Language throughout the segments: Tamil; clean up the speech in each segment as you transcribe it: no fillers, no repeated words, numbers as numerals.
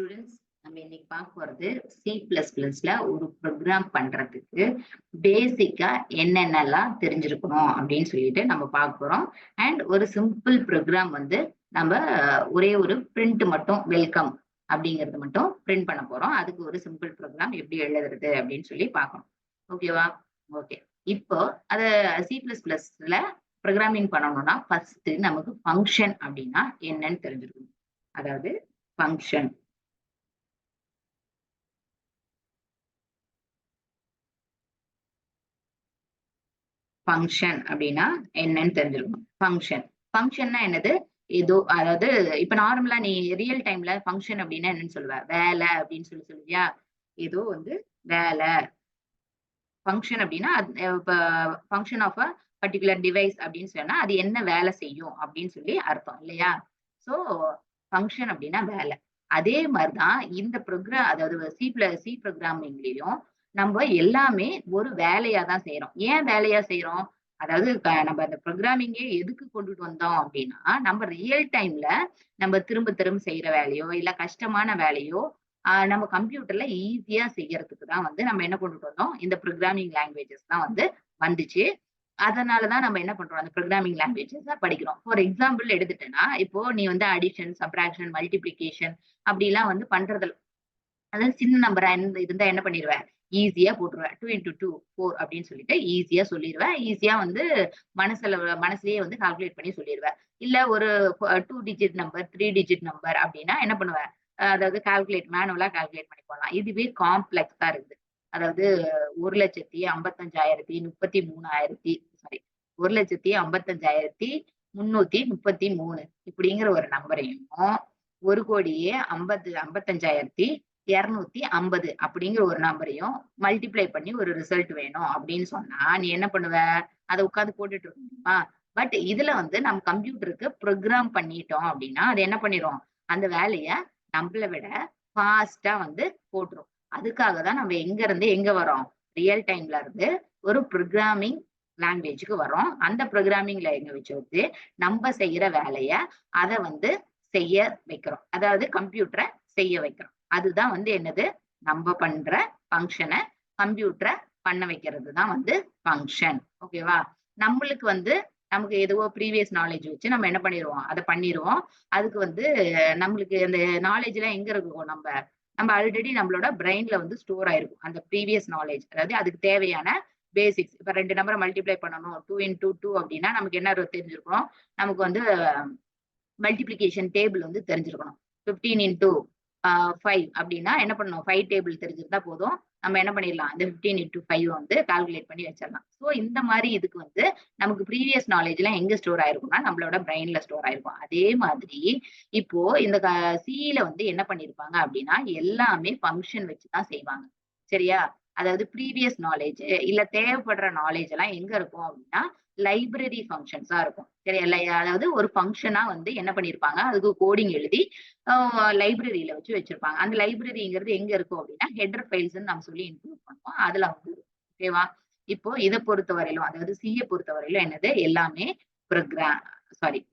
ஸ்டூடெண்ட்ஸ் நம்ம இன்னைக்கு பார்க்க போறது C++ல ஒரு ப்ரோக்ராம் பண்றதுக்கு பேசிக்கா என்னென்னலாம் தெரிஞ்சிருக்கணும் அப்படின்னு சொல்லிட்டு நம்ம பார்க்க போறோம். அண்ட் ஒரு சிம்பிள் ப்ரோக்ராம் வந்து நம்ம ஒரே ஒரு பிரிண்ட் மட்டும் வெல்கம் அப்படிங்கறது மட்டும் பிரிண்ட் பண்ண போறோம். அதுக்கு ஒரு சிம்பிள் ப்ரோக்ராம் எப்படி எழுதுறது அப்படின்னு சொல்லி பார்க்கணும். ஓகேவா? ஓகே. இப்போ அத C++ல ப்ரோக்ராமிங் பண்ணணும்னா ஃபர்ஸ்ட் நமக்கு ஃபங்க்ஷன் அப்படின்னா என்னன்னு தெரிஞ்சிருக்கணும். அதாவது ஃபங்க்ஷன் ஃபங்க்ஷன் அப்படின்னா என்னன்னு தெரிஞ்சிருக்கணும். ஃபங்க்ஷன்னா என்னது? ஏதோ அதாவது இப்ப நார்மலா நீ ரியல் டைம்ல ஃபங்க்ஷன் அப்படின்னா என்னன்னு சொல்லுவ? வேலை அப்படின்னு சொல்லி சொல்லுவியா? ஏதோ வந்து வேலை. ஃபங்க்ஷன் அப்படின்னா இப்ப function of a particular device அப்படின்னு சொன்னா அது என்ன வேலை செய்யும் அப்படின்னு சொல்லி அர்த்தம் இல்லையா? சோ ஃபங்க்ஷன் அப்படின்னா வேலை. அதே மாதிரிதான் இந்த ப்ரோக்ராம் அதாவது சி ப்ரோக்ராமிங்லயும் நம்ம எல்லாமே ஒரு வேலையா தான் செய்றோம். ஏன் வேலையா செய்றோம்? அதாவது நம்ம அந்த ப்ரோக்ராமிங்கே எதுக்கு கொண்டுட்டு வந்தோம் அப்படின்னா, நம்ம ரியல் டைம்ல நம்ம திரும்ப திரும்ப செய்யற வேலையோ, இல்ல கஷ்டமான வேலையோ நம்ம கம்ப்யூட்டர்ல ஈஸியா செய்யறதுக்கு தான் வந்து நம்ம என்ன கொண்டுட்டு வந்தோம்? இந்த ப்ரோகிராமிங் லாங்குவேஜஸ் தான் வந்து வந்துச்சு. அதனால தான் நம்ம என்ன பண்றோம்? அந்த ப்ரோகிராமிங் லாங்குவேஜஸ படிக்கிறோம். ஃபார் எக்ஸாம்பிள் எடுத்துட்டேன்னா, இப்போ நீ வந்து அடிஷன், சப்ட்ராக்ஷன், மல்டிப்ளிகேஷன் அப்படிலாம் வந்து பண்றதுல அதாவது சின்ன நம்பரா இருந்தா என்ன பண்ணிருவ? ஈஸியா போட்டுருவ. 2 இன்டூ 2 4 அப்படின்னு சொல்லிட்டு ஈஸியா சொல்லிருவ. ஈஸியா வந்து மனசுலயே வந்து கால்குலேட் பண்ணி சொல்லிருவ. இல்ல ஒரு 2 டிஜிட் நம்பர், 3 டிஜிட் நம்பர் அப்படின்னா என்ன பண்ணுவ? அதாவது மேனுவலா கால்குலேட் பண்ணி போடலாம். இதுவே காம்ப்ளெக்ஸா இருக்குது. அதாவது 1,55,033 சாரி 1,55,333 இப்படிங்கிற ஒரு நம்பரையும் 1,55,250 அப்படிங்கிற ஒரு நம்பரையும் மல்டிப்ளை பண்ணி ஒரு ரிசல்ட் வேணும் அப்படின்னு சொன்னா, நீ என்ன பண்ணுவ? அத உட்கார்ந்து போட்டுட்டு இருக்க முடியுமா? பட் இதுல வந்து நம்ம கம்ப்யூட்டருக்கு ப்ரோகிராம் பண்ணிட்டோம் அப்படின்னா, அது என்ன பண்ணிரும்? அந்த வேலைய நம்மள விட ஃபாஸ்ட்டா வந்து போட்டுரும். அதுக்காக தான் நம்ம எங்க இருந்து எங்க வரோம்? ரியல் டைம்ல இருந்து ஒரு ப்ரோகிராமிங் லாங்குவேஜ்க்கு வரோம். அந்த ப்ரோகிராமிங் லாங்குவேஜ் வந்து நம்ம செய்யற வேலைய அத வந்து செய்ய வைக்கிறோம். அதாவது கம்ப்யூட்டர செய்ய வைக்கிறோம். அதுதான் வந்து என்னது? நம்ம பண்ற ஃபங்ஷன கம்ப்யூட்டர பண்ண வைக்கிறது தான் வந்து ஃபங்ஷன். ஓகேவா? நம்மளுக்கு வந்து நமக்கு எதுவோ ப்ரீவியஸ் நாலேட்ஜ் வச்சு நம்ம என்ன பண்ணிருவோம்? அத பண்ணிருவோம். அதுக்கு வந்து நம்மளுக்கு அந்த நாலேட்ஜ்லாம் எங்க இருக்கும் நம்ம ஆல்ரெடி நம்மளோட பிரெயின்ல வந்து ஸ்டோர் ஆயிருக்கும். அந்த ப்ரீவியஸ் நாலேட்ஜ். அதாவது அதுக்கு தேவையான பேசிக்ஸ். இப்ப 2 நம்பர மல்டிப்ளை பண்ணணும். 2 இன்டூ 2 அப்படின்னா நமக்கு என்ன தெரிஞ்சிருக்கும்? நமக்கு வந்து மல்டிப்ளிகேஷன் டேபிள் வந்து தெரிஞ்சிருக்கணும். 15 இன்டூ 5 அப்படின்னா என்ன பண்ணணும்? 5 டேபிள் தெரிஞ்சிருந்தா போதும். நம்ம என்ன பண்ணிடலாம்? இந்த 15 இன்டூ 5 வந்து கால்குலேட் பண்ணி வச்சிடலாம். சோ இந்த மாதிரி இதுக்கு வந்து நமக்கு ப்ரீவியஸ் நாலேஜ்லாம் எங்க ஸ்டோர் ஆயிருக்கும்னா, நம்மளோட பிரெயின்ல ஸ்டோர் ஆயிருக்கும். அதே மாதிரி இப்போ இந்த சில வந்து என்ன பண்ணியிருப்பாங்க அப்படின்னா, எல்லாமே ஃபங்ஷன் வச்சு தான் செய்வாங்க. சரியா? அதாவது ப்ரீவியஸ் நாலேட்ஜ் இல்ல தேவைப்படுற நாலேட்ஜ் எல்லாம் எங்க இருக்கும் அப்படின்னா, லைப்ரரி ஃபங்ஷன்ஸா இருக்கும். சரியா? அதாவது ஒரு ஃபங்ஷனா வந்து என்ன பண்ணியிருப்பாங்க, அதுக்கு கோடிங் எழுதி லைப்ரரியில வச்சிருப்பாங்க. அந்த லைப்ரரிங்கிறது எங்க இருக்கும் அப்படின்னா, ஹெடர் ஃபைல்ஸ்ன்னு நம்ம சொல்லி இன்க்ளூட் பண்ணுவோம். அதுல வந்து இருக்கும். ஓகேவா? இப்போ இத பொறுத்தவரையிலும் அதாவது சிய பொறுத்தவரையிலும் என்னது? எல்லாமே ப்ரோகிராம்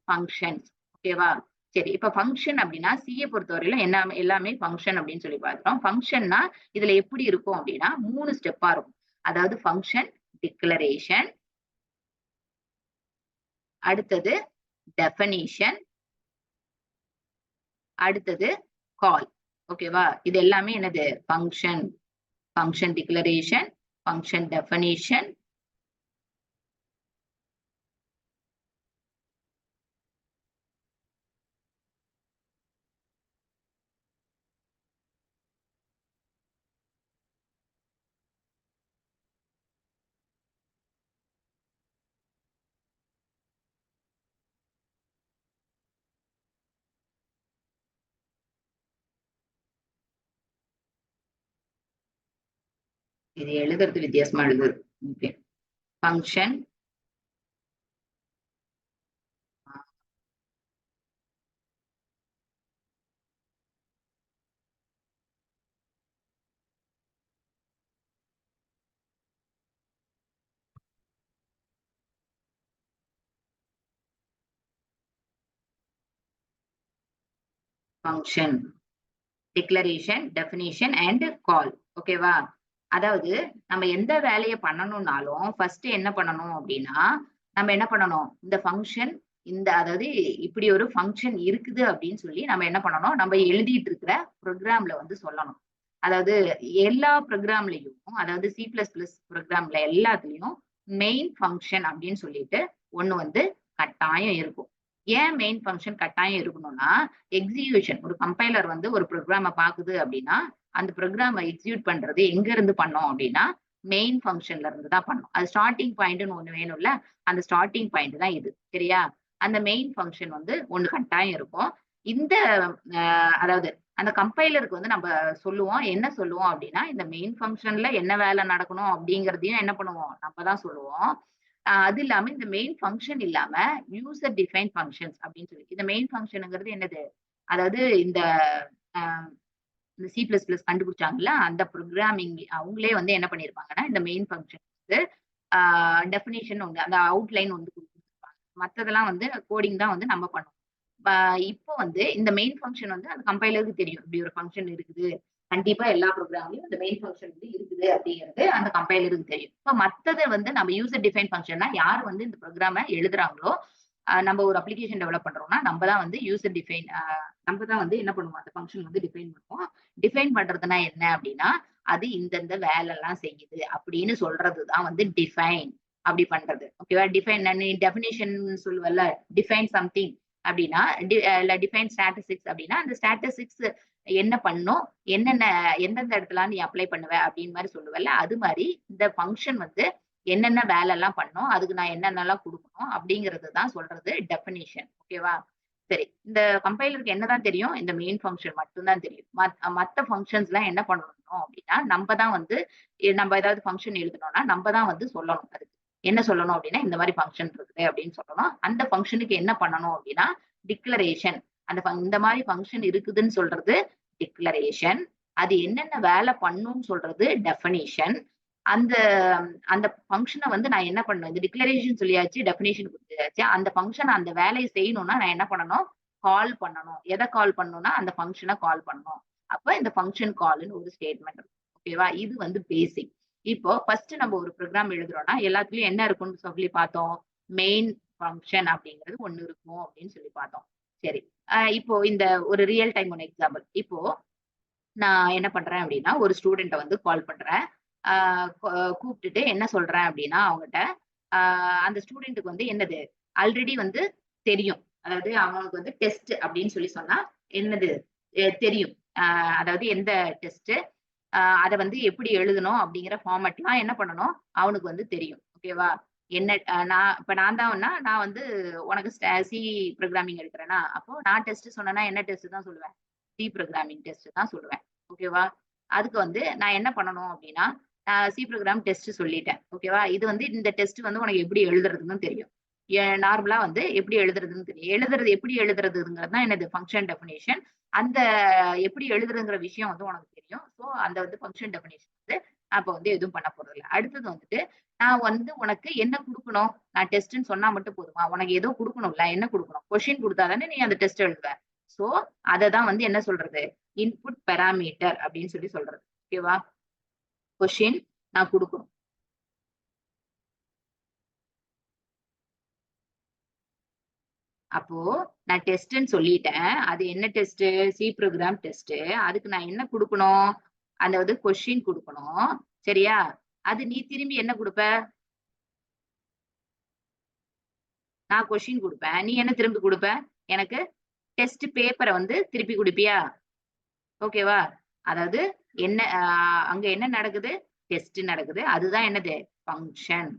ஃபங்ஷன்ஸ். ஓகேவா? சரி. இப்ப ஃபங்ஷன் அப்படின்னா சிய பொறுத்தவரையிலும் எல்லாமே ஃபங்ஷன் அப்படின்னு சொல்லி பார்க்கிறோம். ஃபங்ஷன்னா இதுல எப்படி இருக்கும் அப்படின்னா 3 ஸ்டெப்பா இருக்கும். அதாவது ஃபங்ஷன் டிக்ளரேஷன், அடுத்தது டெஃபனிஷன், அடுத்தது கால். ஓகேவா? இது எல்லாமே என்னது? Function. Function declaration, function definition, இது எழுதுறது வித்தியாசமா எழுதுது. Okay. Function function declaration, definition and call. ஓகேவா? அதாவது நம்ம எந்த வேலைய பண்ணணும்னாலும் ஃபர்ஸ்ட் என்ன பண்ணணும் அப்டின்னா, நம்ம என்ன பண்ணணும்? இந்த ஃபங்ஷன் அதாவது இப்படி ஒரு ஃபங்ஷன் இருக்குது அப்படின்னு சொல்லி நம்ம என்ன பண்ணணும்? நம்ம எழுதிட்டு இருக்கிற ப்ரோகிராம்ல வந்து சொல்லணும். அதாவது எல்லா ப்ரோகிராம்லயும் அதாவது C++ ப்ரோகிராம்ல எல்லாத்துலயும் மெயின் ஃபங்ஷன் அப்படின்னு சொல்லிட்டு ஒண்ணு வந்து கட்டாயம் இருக்கும். ஏன் மெயின் ஃபங்ஷன் கட்டாயம் இருக்கணும்னா, எக்ஸிகியூஷன் ஒரு கம்பைலர் வந்து ஒரு ப்ரோகிராம பாக்குது அப்படின்னா, அந்த ப்ரோகிராம எக்ஸிக்யூட் பண்றது எங்க இருந்து பண்ணோம் அப்படின்னா, மெயின் ஃபங்ஷன்ல இருந்து தான் பண்ணணும். அது ஸ்டார்ட்டிங் பாயிண்ட்ன்னு ஒண்ணு வேணும்ல, அந்த ஸ்டார்ட்டிங் பாயிண்ட் தான் இது. சரியா? அந்த மெயின் ஃபங்ஷன் வந்து ஒண்ணு கட்டாயம் இருக்கும். இந்த அ அதாவது அந்த கம்பைலருக்கு வந்து நம்ம சொல்லுவோம். என்ன சொல்லுவோம் அப்படின்னா, இந்த மெயின் ஃபங்ஷன்ல என்ன வேலை நடக்கணும் அப்படிங்கிறதையும் என்ன பண்ணுவோம்? நம்ம தான் சொல்லுவோம். அது இல்லாம இந்த மெயின் ஃபங்ஷன் இல்லாம யூசர் டிஃபைன் ஃபங்ஷன்ஸ் அப்படின்னு சொல்லி இந்த மெயின் ஃபங்ஷன்ங்கிறது என்னது? அதாவது அ இந்த C++ கண்டுபிடிச்சாங்கல்ல, அந்த புரோகிராமிங் அவங்களே வந்து என்ன பண்ணியிருப்பாங்கன்னா, இந்த மெயின் ஃபங்ஷன் வந்து ஆ டெஃபினிஷன் ஒண்ணு, அந்த அவுட்லைன் வந்து குடுத்துருப்பாங்க. மத்ததெல்லாம் வந்து கோடிங் தான் வந்து நம்ம பண்ணணும். ப இப்போ வந்து இந்த மெயின் ஃபங்ஷன் வந்து அந்த கம்பைலருக்கு தெரியும். இப்படி ஒரு ஃபங்ஷன் இருக்குது. கண்டிப்பா எல்லா ப்ரோகிராம்லயும் இந்த மெயின் ஃபங்ஷன் வந்து இருக்குது அப்படிங்கிறது அந்த கம்பைலருக்கு தெரியும். இப்ப மத்தத வந்து நம்ம யூசர் டிஃபைன் ஃபங்ஷன்னா யார் வந்து இந்த ப்ரோகிராம எழுதுறாங்களோ, நம்ம ஒரு அப்ளிகேஷன் டெவலப் பண்றோம்னா, நம்ம தான் வந்து யூசர் டிஃபைன் நம்ம தான் வந்து என்ன பண்ணுவோம், அந்த ஃபங்ஷன் வந்து டிஃபைன் பண்ணுவோம். டிஃபைன் பண்றதுன்னா என்ன அப்படின்னா, அது இந்தந்த வேலைலாம் செய்யுது அப்படின்னு சொல்றது தான் வந்து டிஃபைன் அப்படி பண்றது. ஓகேவா? டிஃபைன் நீ டெஃபினிஷன் சொல்லுவல்ல, டிஃபைன் சம்திங் அப்படின்னா, இல்ல டிஃபைன் ஸ்டாட்டிஸ்டிக்ஸ் அப்படின்னா, அந்த ஸ்டாட்டிஸ்டிக்ஸ் என்ன பண்ணும்? என்னென்ன எந்தெந்த இடத்துலலாம் நீ அப்ளை பண்ணுவ அப்படின்னு மாரி சொல்லுவல்ல, அது மாரி இந்த ஃபங்ஷன் வந்து என்னென்ன வேலைலாம் பண்ணும், அதுக்கு நான் என்னென்னலாம் குடுக்கணும் அப்படிங்கிறது தான் சொல்றது டெஃபினிஷன். ஓகேவா? சரி. இந்த கம்பைலருக்கு என்னதான் தெரியும்? இந்த மெயின் ஃபங்ஷன் மட்டும் தான் தெரியும். மத்த ஃபங்ஷன்ஸ்லாம் என்ன பண்ணணும் அப்படின்னா, நம்ப தான் வந்து நம்ப ஏதாவது ஃபங்ஷன் எழுதணும்னா, நம்ப தான் வந்து சொல்லணும் அதுக்கு. என்ன சொல்லணும் அப்படின்னா, இந்த மாரி ஃபங்ஷன் இருக்குது அப்படின்னு சொல்லணும். அந்த ஃபங்ஷனுக்கு என்ன பண்ணணும் அப்படின்னா, டிக்ளரேஷன். இந்த மாரி ஃபங்ஷன் இருக்குதுன்னு சொல்றது டிக்ளரேஷன். அது என்னென்ன வேலை பண்ணும்னு சொல்றது டெஃபினிஷன். அந்த அந்த ஃபங்ஷன வந்து நான் என்ன பண்ணணும்? இந்த டிக்ளரேஷன் சொல்லியாச்சு, டெஃபினிஷன் குடுத்தாச்சு. அந்த ஃபங்ஷன் அந்த வேலைய செய்யணும்னா நான் என்ன பண்ணணும்? கால் பண்ணணும். எத கால் பண்ணணும்னா, அந்த ஃபங்ஷன கால் பண்ணணும். அப்ப இந்த ஃபங்ஷன் கால்ன்னு ஒரு ஸ்டேட்மெண்ட் இருக்கும். ஓகேவா? இது வந்து பேசிக். இப்போ ஃபர்ஸ்ட் நம்ம ஒரு ப்ரோகிராம் எழுதுறோம்னா, எல்லாத்துலயும் என்ன இருக்கும்னு சொல்லி பார்த்தோம்? மெயின் ஃபங்ஷன் அப்படிங்கிறது ஒண்ணு இருக்கும் அப்படின்னு சொல்லி பார்த்தோம். சரி. இப்போ இந்த ஒரு ரியல் டைம் ஒண்ணு எக்ஸாம்பிள். இப்போ நான் என்ன பண்றேன் அப்படின்னா, ஒரு ஸ்டூடண்ட்ட வந்து கால் பண்றேன். ஆ கொ கூப்ட்டுட்டு என்ன சொல்றேன் அப்படின்னா, அவங்கட்ட ஆ அந்த ஸ்டூடண்ட்டுக்கு வந்து என்னது, ஆல்ரெடி வந்து தெரியும். அதாவது அவனுக்கு வந்து டெஸ்ட் அப்படின்னு சொல்லி சொன்னா, என்னது தெரியும். அதாவது எந்த டெஸ்ட்டு, அத வந்து எப்படி எழுதணும் அப்படிங்கிற ஃபார்மட்லாம் என்ன பண்ணணும், அவனுக்கு வந்து தெரியும். ஓகேவா? என்ன நான் தான்னா, நான் வந்து உனக்கு சி புரோகிராமிங் எடுக்கிறேன்னா, அப்போ நான் டெஸ்ட் சொன்னேன்னா, என்ன டெஸ்ட் தான் சொல்லுவேன்? சி புரோகிராமிங் டெஸ்ட் தான் சொல்லுவேன். ஓகேவா? அதுக்கு வந்து நான் என்ன பண்ணணும் அப்டின்னா, சி புரோகிராம் டெஸ்ட் சொல்லிட்டேன். ஓகேவா? இது வந்து இந்த டெஸ்ட் வந்து உனக்கு எப்படி எழுதுறதுன்னு தெரியும். நார்மலா வந்து எப்படி எழுதுறதுன்னு தெரியும். எப்படி எழுதுறதுங்கிறது தான் என்னது ஃபங்ஷன் டெஃபினிஷன். அந்த எப்படி எழுதுறதுங்கிற விஷயம் வந்து உனக்கு தெரியும். ஸோ அந்த வந்து ஃபங்ஷன் டெஃபினிஷன் வந்து அப்ப வந்து எதுவும் பண்ண போறதில்ல. அடுத்தது வந்துட்டு, நான் வந்து உனக்கு என்ன குடுக்கணும்? நான் டெஸ்ட்ன்னு சொன்னா மட்டும் போதுமா? உனக்கு ஏதோ குடுக்கணும்ல. என்ன குடுக்கணும்? கொஸ்டின் குடுத்தா தானே நீ அந்த டெஸ்ட் எழுதுவ. ஸோ அத தான் வந்து என்ன சொல்றது? இன்புட் பாராமீட்டர் அப்படின்னு சொல்லி சொல்றது. ஓகேவா? கொஸ்டின் நான் குடுக்கணும். அப்போ நான் டெஸ்ட்ன்னு சொல்லிட்டேன். அது என்ன டெஸ்ட்டு? C program test. அதுக்கு நான் என்ன குடுக்கணும்? அதாவது கொஸ்டின் குடுக்கணும். சரியா? அது நீ திரும்பி என்ன குடுப்ப? நான் கொஸ்டின் குடுப்பேன். நீ என்ன திரும்பி குடுப்ப? எனக்கு டெஸ்ட் பேப்பர வந்து திருப்பி குடுப்பியா? ஓகேவா? அதாவது என்ன அங்க என்ன நடக்குது? டெஸ்ட் நடக்குது. அதுதான் என்னது? ஃபங்ஷன்.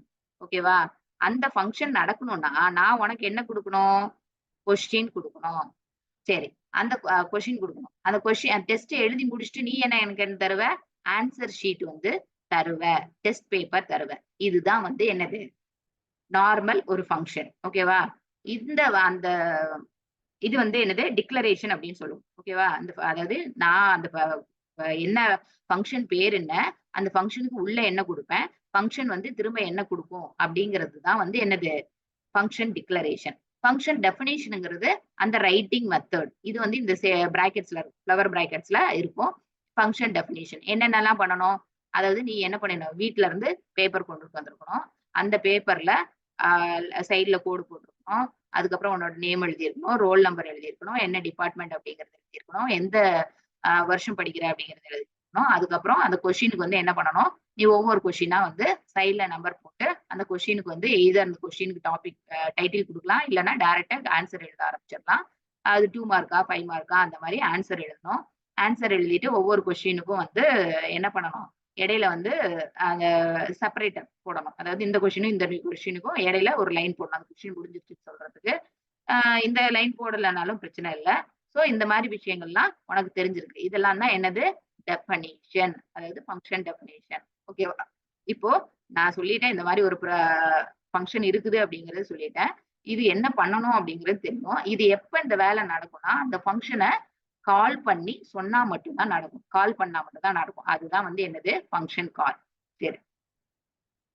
ஓகேவா? அந்த ஃபங்ஷன் நடக்கணும்னா, நான் உனக்கு என்ன குடுக்கணும்? கொஸ்டின் குடுக்கணும். சரி. அந்த கொஸ்டின் குடுக்கணும். அந்த டெஸ்ட் எழுதி முடிச்சுட்டு நீ எனக்கு என்ன தருவ? ஆன்ஸர் ஷீட் வந்து தருவ. டெஸ்ட் பேப்பர் தருவ. இதுதான் வந்து என்னது? நார்மல் ஒரு ஃபங்ஷன். ஓகேவா? அந்த இது வந்து என்னது? டிக்ளரேஷன் அப்படின்னு சொல்லுவோம். ஓகேவா? அதாவது நான் அந்த என்ன ஃபங்ஷன் பேர் என்ன? அந்த ஃபங்ஷனுக்கு உள்ள என்ன குடுப்பேன்? ஃபங்ஷன் வந்து திரும்ப என்ன குடுக்கும்? அப்படிங்கிறது தான் வந்து என்னது? Function declaration. ஃபங்க்ஷன் டெஃபினேஷனுங்கிறது அந்த ரைட்டிங் மெத்தட். இது வந்து இந்த பிராக்கெட்ஸ்ல ஃப்ளவர் பிராக்கெட்ஸ்ல இருக்கும். ஃபங்க்ஷன் டெஃபினேஷன் என்னென்னலாம் பண்ணணும்? அதாவது நீ என்ன பண்ணணும்? வீட்ல இருந்து பேப்பர் கொண்டுட்டு வந்திருக்கணும். அந்த பேப்பர்ல சைட்ல கோடு போட்டிருக்கணும். அதுக்கப்புறம் உன்னோட நேம் எழுதியிருக்கணும், ரோல் நம்பர் எழுதியிருக்கணும், என்ன டிபார்ட்மெண்ட் அப்படிங்கிறது எழுதியிருக்கணும், எந்த வருஷம் படிக்கிற அப்படிங்கிறது எழுதியிருக்கணும். அதுக்கப்புறம் அந்த கொஸ்டினுக்கு வந்து என்ன பண்ணணும்? நீ ஒவ்வொரு கொஸ்டினா வந்து சைட்ல நம்பர் போட்டு அந்த கொஸ்டினுக்கு வந்து எய்தர் அந்த கொஸ்டினுக்கு டாபிக் டைட்டில் குடுக்கலாம். இல்லன்னா டைரக்ட்டா ஆன்சர் எழுத ஆரம்பிச்சிடலாம். அது 2 மார்க்கா, 5 மார்க்கா அந்த மாரி ஆன்சர் எழுதணும். ஆன்சர் எழுதிட்டு ஒவ்வொரு கொஸ்டினுக்கும் வந்து என்ன பண்ணணும்? இடையில வந்து அந்த செப்பரேட்டர் போடணும். அதாவது இந்த கொஸ்டினும், இந்த கொஸ்டினுக்கும் இடையில ஒரு லைன் போடணும். அந்த கொஸ்டின் முடிஞ்சிருச்சுன்னு சொல்றதுக்கு. இந்த லைன் போடலனாலும் பிரச்சனை இல்ல. சோ இந்த மாரி விஷயங்கள்லாம் உனக்கு தெரிஞ்சிருக்கு. இதெல்லாம் தான் என்னது? டெஃபனிஷன். அதாவது ஃபங்ஷன் டெஃபினிஷன். ஓகேவா? இப்போ நான் சொல்லிட்டேன் இந்த மாரி ஒரு ஃபங்ஷன் இருக்குது அப்படிங்கிறத சொல்லிட்டேன். இது என்ன பண்ணணும் அப்படிங்கிறது தெரியும். இது எப்ப இந்த வேலை நடக்கும்னா, அந்த ஃபங்ஷன கால் பண்ணி சொன்னா மட்டும் தான் நடக்கும். கால் பண்ணா மட்டும் தான் நடக்கும். அதுதான் வந்து என்னது? ஃபங்ஷன் கால். சரி.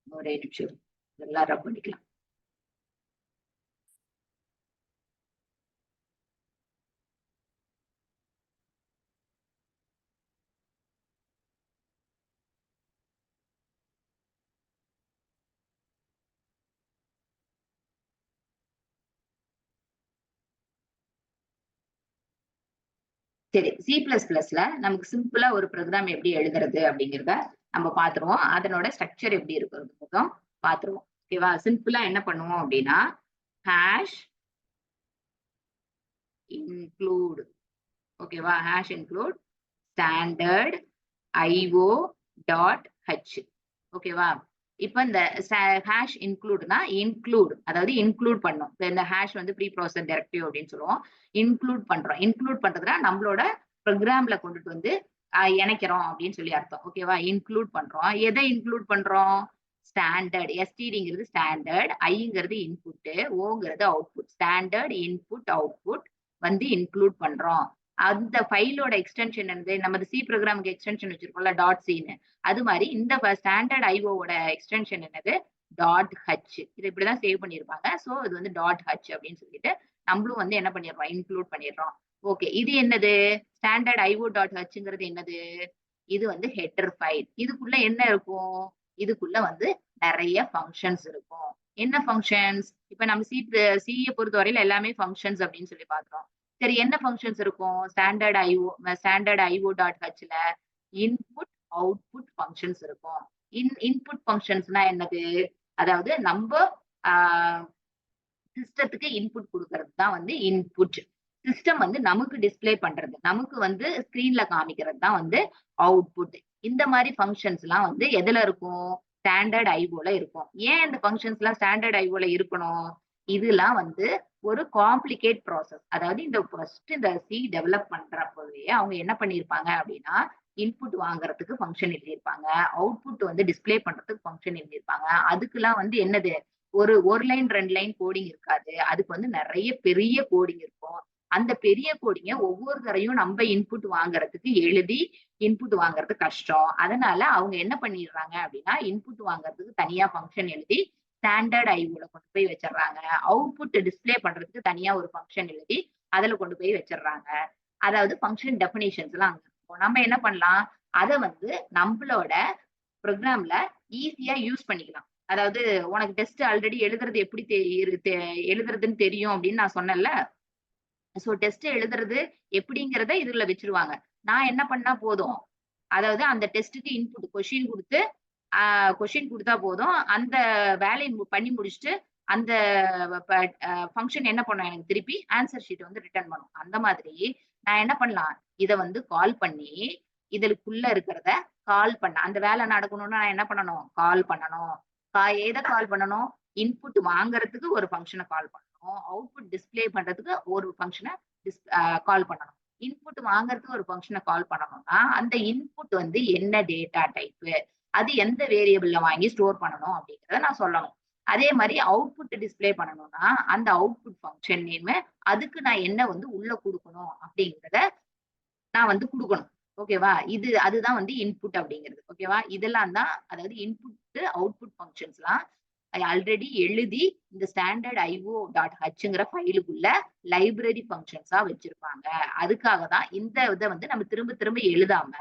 ஒரே நிமிஷம். இதெல்லாம் ரப் பண்ணிக்கலாம். சரி. C++ல நமக்கு சிம்பிளா ஒரு ப்ரோகிராம் எப்படி எழுதுறது அப்படிங்கிறத நம்ம பார்த்துருவோம். அதனோட ஸ்ட்ரக்சர் எப்படி இருக்குறதும் பார்த்துருவோம். ஓகேவா? சிம்பிளா என்ன பண்ணுவோம் அப்படின்னா, ஹாஷ் இன்க்ளூட் ஓகேவா? Hash include standard IO dot h ஓகேவா? இப்ப இந்த ஹாஷ் இன்க்ளூட்னா இன்க்ளூட் அதாவது இன்க்ளூட் பண்ணும். இந்த ஹாஷ் வந்து ப்ரீ ப்ராசஸ் டைரக்டிவ் அப்படின்னு சொல்லுவோம். இன்க்ளூட் பண்றோம். இன்க்ளூட் பண்றதுனா நம்மளோட ப்ரோகிராம்ல கொண்டுட்டு வந்து இணைக்கிறோம் அப்படின்னு சொல்லி அர்த்தம். ஓகேவா? இன்க்ளூட் பண்றோம். எதை இன்க்ளூட் பண்றோம்? ஸ்டாண்டர்ட் எஸ்டிடிங்கிறது ஸ்டாண்டர்ட், ஐங்கிறது இன்புட், ஓங்கிறது அவுட்புட். ஸ்டாண்டர்ட் இன்புட் அவுட்புட் வந்து இன்க்ளூட் பண்றோம். அந்த ஃபைலோட எக்ஸ்டென்ஷன் என்னது? நம்ம சி ப்ரோகிராமுக்கு எக்ஸ்டென்ஷன் வச்சிருக்கோம்ல டாட் சின்னு. அது மாரி இந்த ஸ்டாண்டர்ட் ஐஓவோட எக்ஸ்டென்ஷன் என்னது? Dot H. இது இப்படிதான் சேவ் பண்ணியிருப்பாங்க. சோ இது வந்து டாட் ஹச் அப்படின்னு சொல்லிட்டு நம்மளும் வந்து என்ன பண்ணிடுறோம்? இன்க்ளூட் பண்ணிடுறோம். ஓகே. இது என்னது? ஸ்டாண்டர்ட் ஐஓ டாட் ஹச்ங்கிறது என்னது? இது வந்து ஹெட்டர் ஃபைல். இதுக்குள்ள என்ன இருக்கும்? இதுக்குள்ள வந்து நெறைய ஃபங்ஷன்ஸ் இருக்கும். என்ன ஃபங்ஷன்ஸ்? இப்ப நம்ம சிய பொறுத்தவரையில எல்லாமே ஃபங்ஷன்ஸ் அப்படின்னு சொல்லி பார்க்கிறோம். சரி என்ன ஃபங்ஷன்ஸ் இருக்கும்? ஸ்டாண்டர்ட் ஐஓ டாட் ஹச்ல இன்புட், அவுட்புட் ஃபங்ஷன்ஸ் இருக்கும். இன்புட் ஃபங்ஷன்ஸ்னா என்னது? அதாவது நம்ப ஆ சிஸ்டத்துக்கு இன்புட் குடுக்கறது தான் வந்து இன்புட். சிஸ்டம் வந்து நமக்கு டிஸ்ப்ளே பண்றது. நமக்கு வந்து ஸ்கிரீன்ல காமிக்கிறது தான் வந்து அவுட்புட். இந்த மாரி ஃபங்ஷன்ஸ்லாம் வந்து எதுல இருக்கும்? ஸ்டாண்டர்ட் ஐஓல இருக்கும். ஏன் இந்த ஃபங்ஷன்ஸ்லாம் ஸ்டாண்டர்ட் ஐஓல இருக்கணும்? இதெல்லாம் வந்து ஒரு காம்ப்ளிகேட் ப்ராசஸ். அதாவது இந்த ஃபர்ஸ்ட் இந்த சி டெவலப் பண்றப்பவே அவங்க என்ன பண்ணியிருப்பாங்க அப்படின்னா, இன்புட் வாங்குறதுக்கு ஃபங்ஷன் எழுதியிருப்பாங்க. அவுட்புட் வந்து டிஸ்ப்ளே பண்றதுக்கு ஃபங்ஷன் எழுதியிருப்பாங்க. அதுக்கெல்லாம் வந்து என்னது? ஒரு லைன் 2 லைன் கோடிங் இருக்காது. அதுக்கு வந்து நெறைய பெரிய கோடிங் இருக்கும். அந்த பெரிய கோடிங்க ஒவ்வொரு தரையும் நம்ப இன்புட் வாங்குறதுக்கு எழுதி இன்புட் வாங்குறது கஷ்டம். அதனால அவங்க என்ன பண்ணிடுறாங்க அப்படின்னா, இன்புட் வாங்குறதுக்கு தனியா ஃபங்ஷன் எழுதி ஸ்டாண்டர்ட் ஐஓல கொண்டு போய் வச்சுடுறாங்க. அவுட்புட் டிஸ்ப்ளே பண்றதுக்கு தனியா ஒரு ஃபங்ஷன் எழுதி அதுல கொண்டு போய் வச்சுடுறாங்க. அதாவது ஃபங்ஷன் டெஃபினிஷன்ஸ்லாம் அங்க இருக்கும். நம்ம என்ன பண்ணலாம்? அத வந்து நம்பளோட ப்ரோகிராம்ல ஈஸியா யூஸ் பண்ணிக்கலாம். அதாவது உனக்கு டெஸ்ட் ஆல்ரெடி எழுதுறது எப்படி எழுதுறதுன்னு தெரியும் அப்படின்னு நான் சொன்னேன்ல. சோ டெஸ்ட் எழுதுறது எப்படிங்கிறத இதுல வச்சுருவாங்க. நான் என்ன பண்ணா போதும். அதாவது அந்த டெஸ்ட்க்கு இன்புட் கொஸ்டின் குடுத்து, கொஸ்டின் குடுத்தா போதும். அந்த வேலைய பண்ணி முடிச்சுட்டு, அந்த ப ஃபங்ஷன் என்ன பண்ணும் எனக்கு திருப்பி ஆன்ஸர் ஷீட் வந்து ரிட்டர்ன் பண்ணும். அந்த மாதிரி நான் என்ன பண்ணலாம்? இத வந்து கால் பண்ணி, இதுக்குள்ள இருக்கிறத கால் பண்ண அந்த வேலை நடக்கணும்னா நான் என்ன பண்ணணும்? கால் பண்ணணும். எத கால் பண்ணணும்? இன்புட் வாங்குறதுக்கு ஒரு ஃபங்ஷன கால் பண்ணணும். அவுட்புட் டிஸ்ப்ளே பண்றதுக்கு ஒரு ஃபங்ஷன கால் பண்ணணும். இன்புட் வாங்குறதுக்கு ஒரு ஃபங்ஷன கால் பண்ணணும்னா, அந்த இன்புட் வந்து என்ன டேட்டா டைப்பு? அது எந்த வேரியபிள்ல வாங்கி ஸ்டோர் பண்ணணும் அப்படிங்கிறத நான் சொல்லணும். அதே மாரி அவுட்புட் டிஸ்ப்ளே பண்ணணும்னா, அந்த அவுட்புட் ஃபங்ஷன் நேமு, அதுக்கு நான் என்ன வந்து உள்ள குடுக்கணும் அப்படிங்கிறத நான் வந்து குடுக்கணும். ஓகேவா? அதுதான் வந்து இன்புட் அப்படிங்கிறது. ஓகேவா? இதெல்லாம் தான் அதாவது இன்புட், அவுட்புட் ஃபங்ஷன்ஸ்லாம் ஆல்ரெடி எழுதி இந்த ஸ்டாண்டர்ட் IO.Hங்கிற ஃபைலுக்குள்ள லைப்ரரி ஃபங்க்ஷன்ஸா வச்சிருப்பாங்க. அதுக்காக தான் இந்த இத வந்து நம்ம திரும்ப திரும்ப எழுதாம,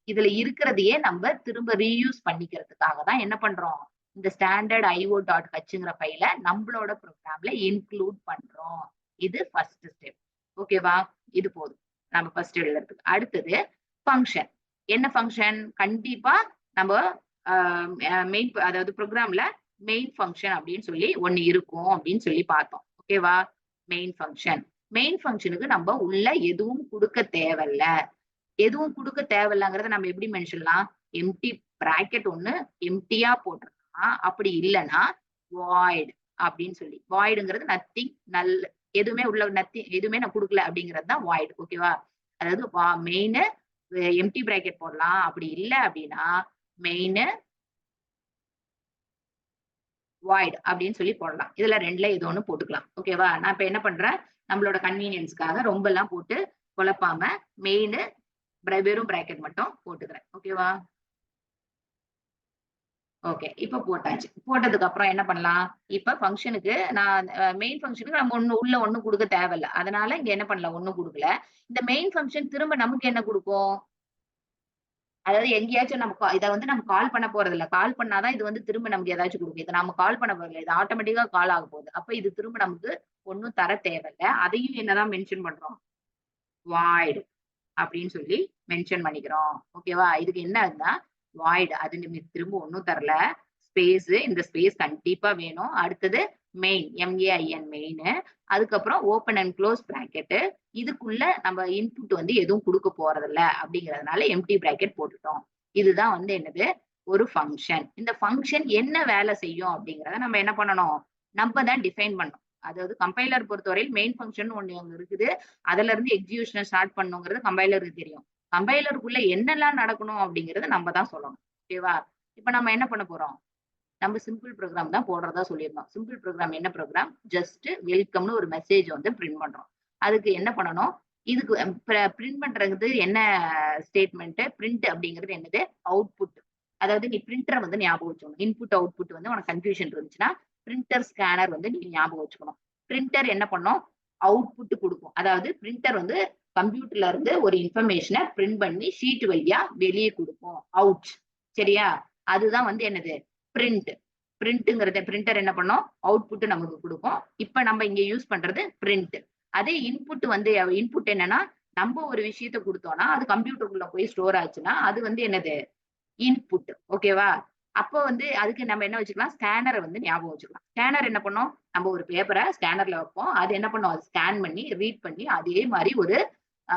இதுல இருக்கிறதையே நம்ம திரும்ப ரீயூஸ் பண்ணிக்கிறதுக்காக தான் என்ன பண்றோம்? இந்த ஸ்டாண்டர்ட் IO.Hங்கிற ஃபைல நம்மளோட ப்ரோகிராம்ல இன்க்ளூட் பண்றோம். இது ஃபர்ஸ்ட் ஸ்டெப். ஓகேவா? இது போதும். நம்ம ஃபர்ஸ்ட் எழுதுறதுக்கு. அடுத்தது ஃபங்ஷன். என்ன ஃபங்ஷன்? கண்டிப்பா நம்ம மெயின் அதாவது ப்ரோகிராம்ல மெயின் ஃபங்ஷன் அப்படின்னு சொல்லி ஒண்ணு இருக்கும் அப்படின்னு சொல்லி பார்த்தோம். ஓகேவா? Main function. மெயின் ஃபங்ஷனுக்கு நம்ம உள்ள எதுவும் குடுக்க தேவையில்ல. எதுவும் குடுக்க தேவையில்லங்கிறத நம்ம எப்படி மென்ஷன்லாம்? எம்ப்டி பிராக்கெட் ஒண்ணு எம்ப்டியா போட்டுறலாம். அப்படி இல்லன்னா வாய்ட் அப்படின்னு சொல்லி. வாய்டுங்கிறது நத்திங், நல் எதுவுமே உள்ள நத்திங் எதுவுமே நான் குடுக்கல அப்படிங்கிறது தான் வாய்ட். ஓகேவா? அதாவது மெயினு எம்ப்டி பிராக்கெட் போடலாம். அப்படி இல்ல அப்படின்னா மெயினு வாய்ட் அப்படின்னு சொல்லி போடலாம். இதுல 2ல ஏதோ ஒண்ணு போட்டுக்கலாம். ஓகேவா? நான் இப்ப என்ன பண்றேன்? நம்மளோட கன்வீனியன்ஸ்க்காக ரொம்பலாம் போட்டு குழப்பாம மெயின் வெறும் பிராக்கெட் மட்டும் போட்டுக்கிறேன். ஓகேவா? ஓகே. இப்ப போட்டாச்சு. போட்டதுக்கு அப்புறம் என்ன பண்ணலாம்? இப்ப ஃபங்ஷனுக்கு நான் மெயின் ஃபங்ஷனுக்கு நம்ம உள்ள ஒண்ணும் குடுக்க தேவையில்ல. அதனால இங்க என்ன பண்ணல? ஒண்ணும் குடுக்கல. இந்த மெயின் ஃபங்ஷன் திரும்ப நமக்கு என்ன குடுக்கும்? அதாவது எங்கேயாச்சும் நம்ம இத வந்து நம்ம கால் பண்ண போறதில்ல. கால் பண்ணா தான் இது வந்து திரும்ப நமக்கு ஏதாச்சும் குடுக்கும். இத நம்ம கால் பண்ண போறதில்ல. இது ஆட்டோமேட்டிக்கா கால் ஆக போகுது. அப்ப இது திரும்ப நமக்கு ஒண்ணும் தர தேவையில்ல. அதையும் என்னதான் மென்ஷன் பண்றோம்? வாய்ட் அப்படின்னு சொல்லி மென்ஷன் பண்ணிக்கிறோம். ஓகேவா? இதுக்கு என்ன ஆகுதுன்னா, வாய்ட் அது நமக்கு திரும்ப ஒண்ணும் தரல. ஸ்பேஸ் இந்த ஸ்பேஸ் கண்டிப்பா வேணும். அடுத்தது மெயின் MEIN மெயின். அதுக்கப்புறம் ஓப்பன் அண்ட் குளோஸ் பிராக்கெட். இதுக்குள்ள நம்ம இன்புட் வந்து எதுவும் குடுக்க போறதில்ல அப்படிங்கிறதுனால எம்ப்டி பிராக்கெட் போட்டுட்டோம். இதுதான் வந்து என்னது? ஒரு ஃபங்ஷன். இந்த ஃபங்ஷன் என்ன வேலை செய்யும் அப்படிங்கிறத நம்ம என்ன பண்ணணும்? நம்ம தான் டிஃபைன் பண்ணணும். அதாவது கம்பைலர் பொறுத்தவரையில் மெயின் ஃபங்ஷன் ஒண்ணு அங்க இருக்குது. அதுல இருந்து எக்ஸிகியூஷன ஸ்டார்ட் பண்ணணுங்கிறது கம்பைலருக்கு தெரியும். கம்பைலருக்குள்ள என்னெல்லாம் நடக்கணும் அப்படிங்கிறத நம்ம தான் சொல்லணும். ஓகேவா? இப்ப நம்ம என்ன பண்ண போறோம்? நம்ம சிம்பிள் ப்ரோகிராம் தான் போடுறதா சொல்லியிருந்தோம். சிம்பிள் ப்ரோகிராம் என்ன ப்ரோகிராம்? ஜஸ்ட் வெல்கம்னு ஒரு மெசேஜ் வந்து பிரிண்ட் பண்றோம். அதுக்கு என்ன பண்ணணும்? இதுக்கு பிரிண்ட் பண்றது என்ன ஸ்டேட்மெண்ட்? பிரிண்ட் அப்படிங்கிறது என்னது? அவுட்புட். அதாவது நீ பிரிண்டர வந்து ஞாபகம் வச்சுக்கணும். இன்புட், அவுட்புட் வந்து உனக்கு கன்ஃப்யூஷன் இருந்துச்சுன்னா, பிரிண்டர், ஸ்கேனர் வந்து நீ ஞாபகம் வச்சுக்கணும். பிரிண்டர் என்ன பண்ணும்? அவுட்புட் குடுக்கும். அதாவது பிரிண்டர் வந்து கம்ப்யூட்டர்ல இருந்து ஒரு இன்ஃபர்மேஷன பிரிண்ட் பண்ணி ஷீட் வழியா வெளிய குடுக்கும். அவுட். சரியா? அதுதான் வந்து என்னது? பிரிண்ட். பிரிண்டர் என்ன பண்ணும்? அவுட்புட் நமக்கு குடுக்கும். இப்ப நம்ம இங்க யூஸ் பண்றது பிரிண்ட். அதே இன்புட் வந்து இன்புட் என்னன்னா, நம்ம ஒரு விஷயத்த குடுத்தோம்னா, அது கம்ப்யூட்டருக்குள்ள போய் ஸ்டோர் ஆச்சுன்னா, அது வந்து என்னது? இன்புட். ஓகேவா? அப்போ வந்து அதுக்கு நம்ம என்ன வச்சுக்கலாம்? ஸ்கேனர வந்து ஞாபகம் வச்சுக்கலாம். ஸ்கேனர் என்ன பண்ணும்? நம்ம ஒரு பேப்பர ஸ்கேனர்ல வைப்போம். அது என்ன பண்ணும்? அது ஸ்கேன் பண்ணி, ரீட் பண்ணி, அதே மாரி ஒரு ஆ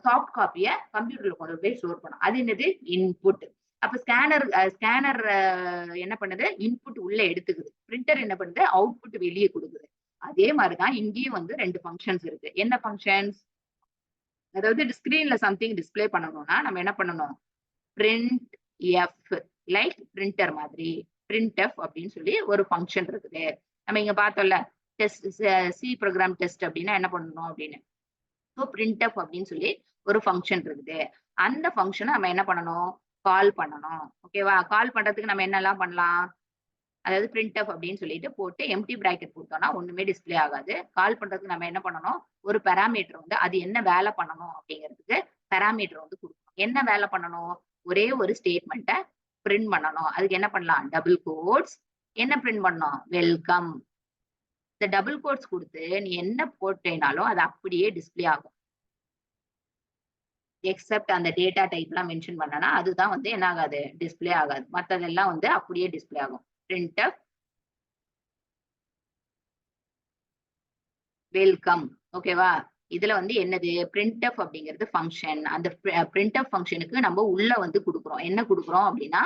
சாஃப்ட் காப்பிய கம்ப்யூட்டர்ல கொண்டு போய் ஸ்டோர் பண்ணும். அது என்னது? இன்புட். அப்ப ஸ்கேனர் என்ன பண்ணுது? இன்புட் உள்ள எடுத்துக்குது. பிரிண்டர் என்ன பண்ணுது? அவுட்புட் வெளிய குடுக்குது. அதே மாரி தான் இங்கேயும் வந்து 2 ஃபங்ஷன்ஸ் இருக்கு. என்ன ஃபங்ஷன்ஸ்? அதாவது ஸ்கிரீன்ல சம்திங் டிஸ்ப்ளே பண்ணணும்னா, நம்ம என்ன பண்ணணும்? பிரிண்ட் எஃப் லைக் பிரிண்டர் மாதிரி. பிரிண்ட்எஃப் அப்படின்னு சொல்லி ஒரு ஃபங்ஷன் இருக்குது. நம்ம இங்க பார்த்தோம்ல, டெஸ்ட் சி ப்ரோகிராம் டெஸ்ட் அப்படின்னா என்ன பண்ணணும் அப்படின்னு. ஸோ பிரிண்ட்எஃப் அப்படின்னு சொல்லி ஒரு ஃபங்ஷன் இருக்குது. அந்த ஃபங்ஷன நம்ம என்ன பண்ணணும்? கால் பண்ணணும். ஓகேவா? கால் பண்றதுக்கு நம்ம என்னலாம் பண்ணலாம்? அதாவது பிரிண்ட்எஃப் அப்படின்னு சொல்லிட்டு போட்டு எம்ப்டி பிராக்கெட் குடுத்தோம்னா ஒண்ணுமே டிஸ்ப்ளே ஆகாது. கால் பண்றதுக்கு நம்ம என்ன பண்ணணும்? ஒரு பாராமீட்டர் வந்து அது என்ன வேலை பண்ணணும் அப்படிங்கிறதுக்கு பாராமீட்டர் வந்து குடுக்கணும். என்ன வேலை பண்ணணும்? ஒரே ஒரு ஸ்டேட்மெண்ட்ட பிரிண்ட் பண்ணணும். அதுக்கு என்ன பண்ணலாம்? டபுள் கோட்ஸ் என்ன பிரிண்ட் பண்ணணும்? வெல்கம். இந்த டபுள் கோட்ஸ் குடுத்து நீ என்ன போட்டேனாலும் அது அப்படியே டிஸ்ப்ளே ஆகும். எக்ஸெப்ட் அந்த டேட்டா டைப்லாம் மென்ஷன் பண்ணனா, அதுதான் வந்து என்ன ஆகாது? டிஸ்ப்ளே ஆகாது. மத்ததெல்லாம் வந்து அப்படியே டிஸ்ப்ளே ஆகும். Printf welcome. ஓகேவா? இதுல வந்து என்னது? பிரிண்ட்எஃப் அப்படிங்கிறது ஃபங்ஷன். அந்த பிரிண்ட்எஃப் ஃபங்ஷனுக்கு நம்ம உள்ள வந்து குடுக்குறோம். என்ன குடுக்குறோம் அப்படின்னா,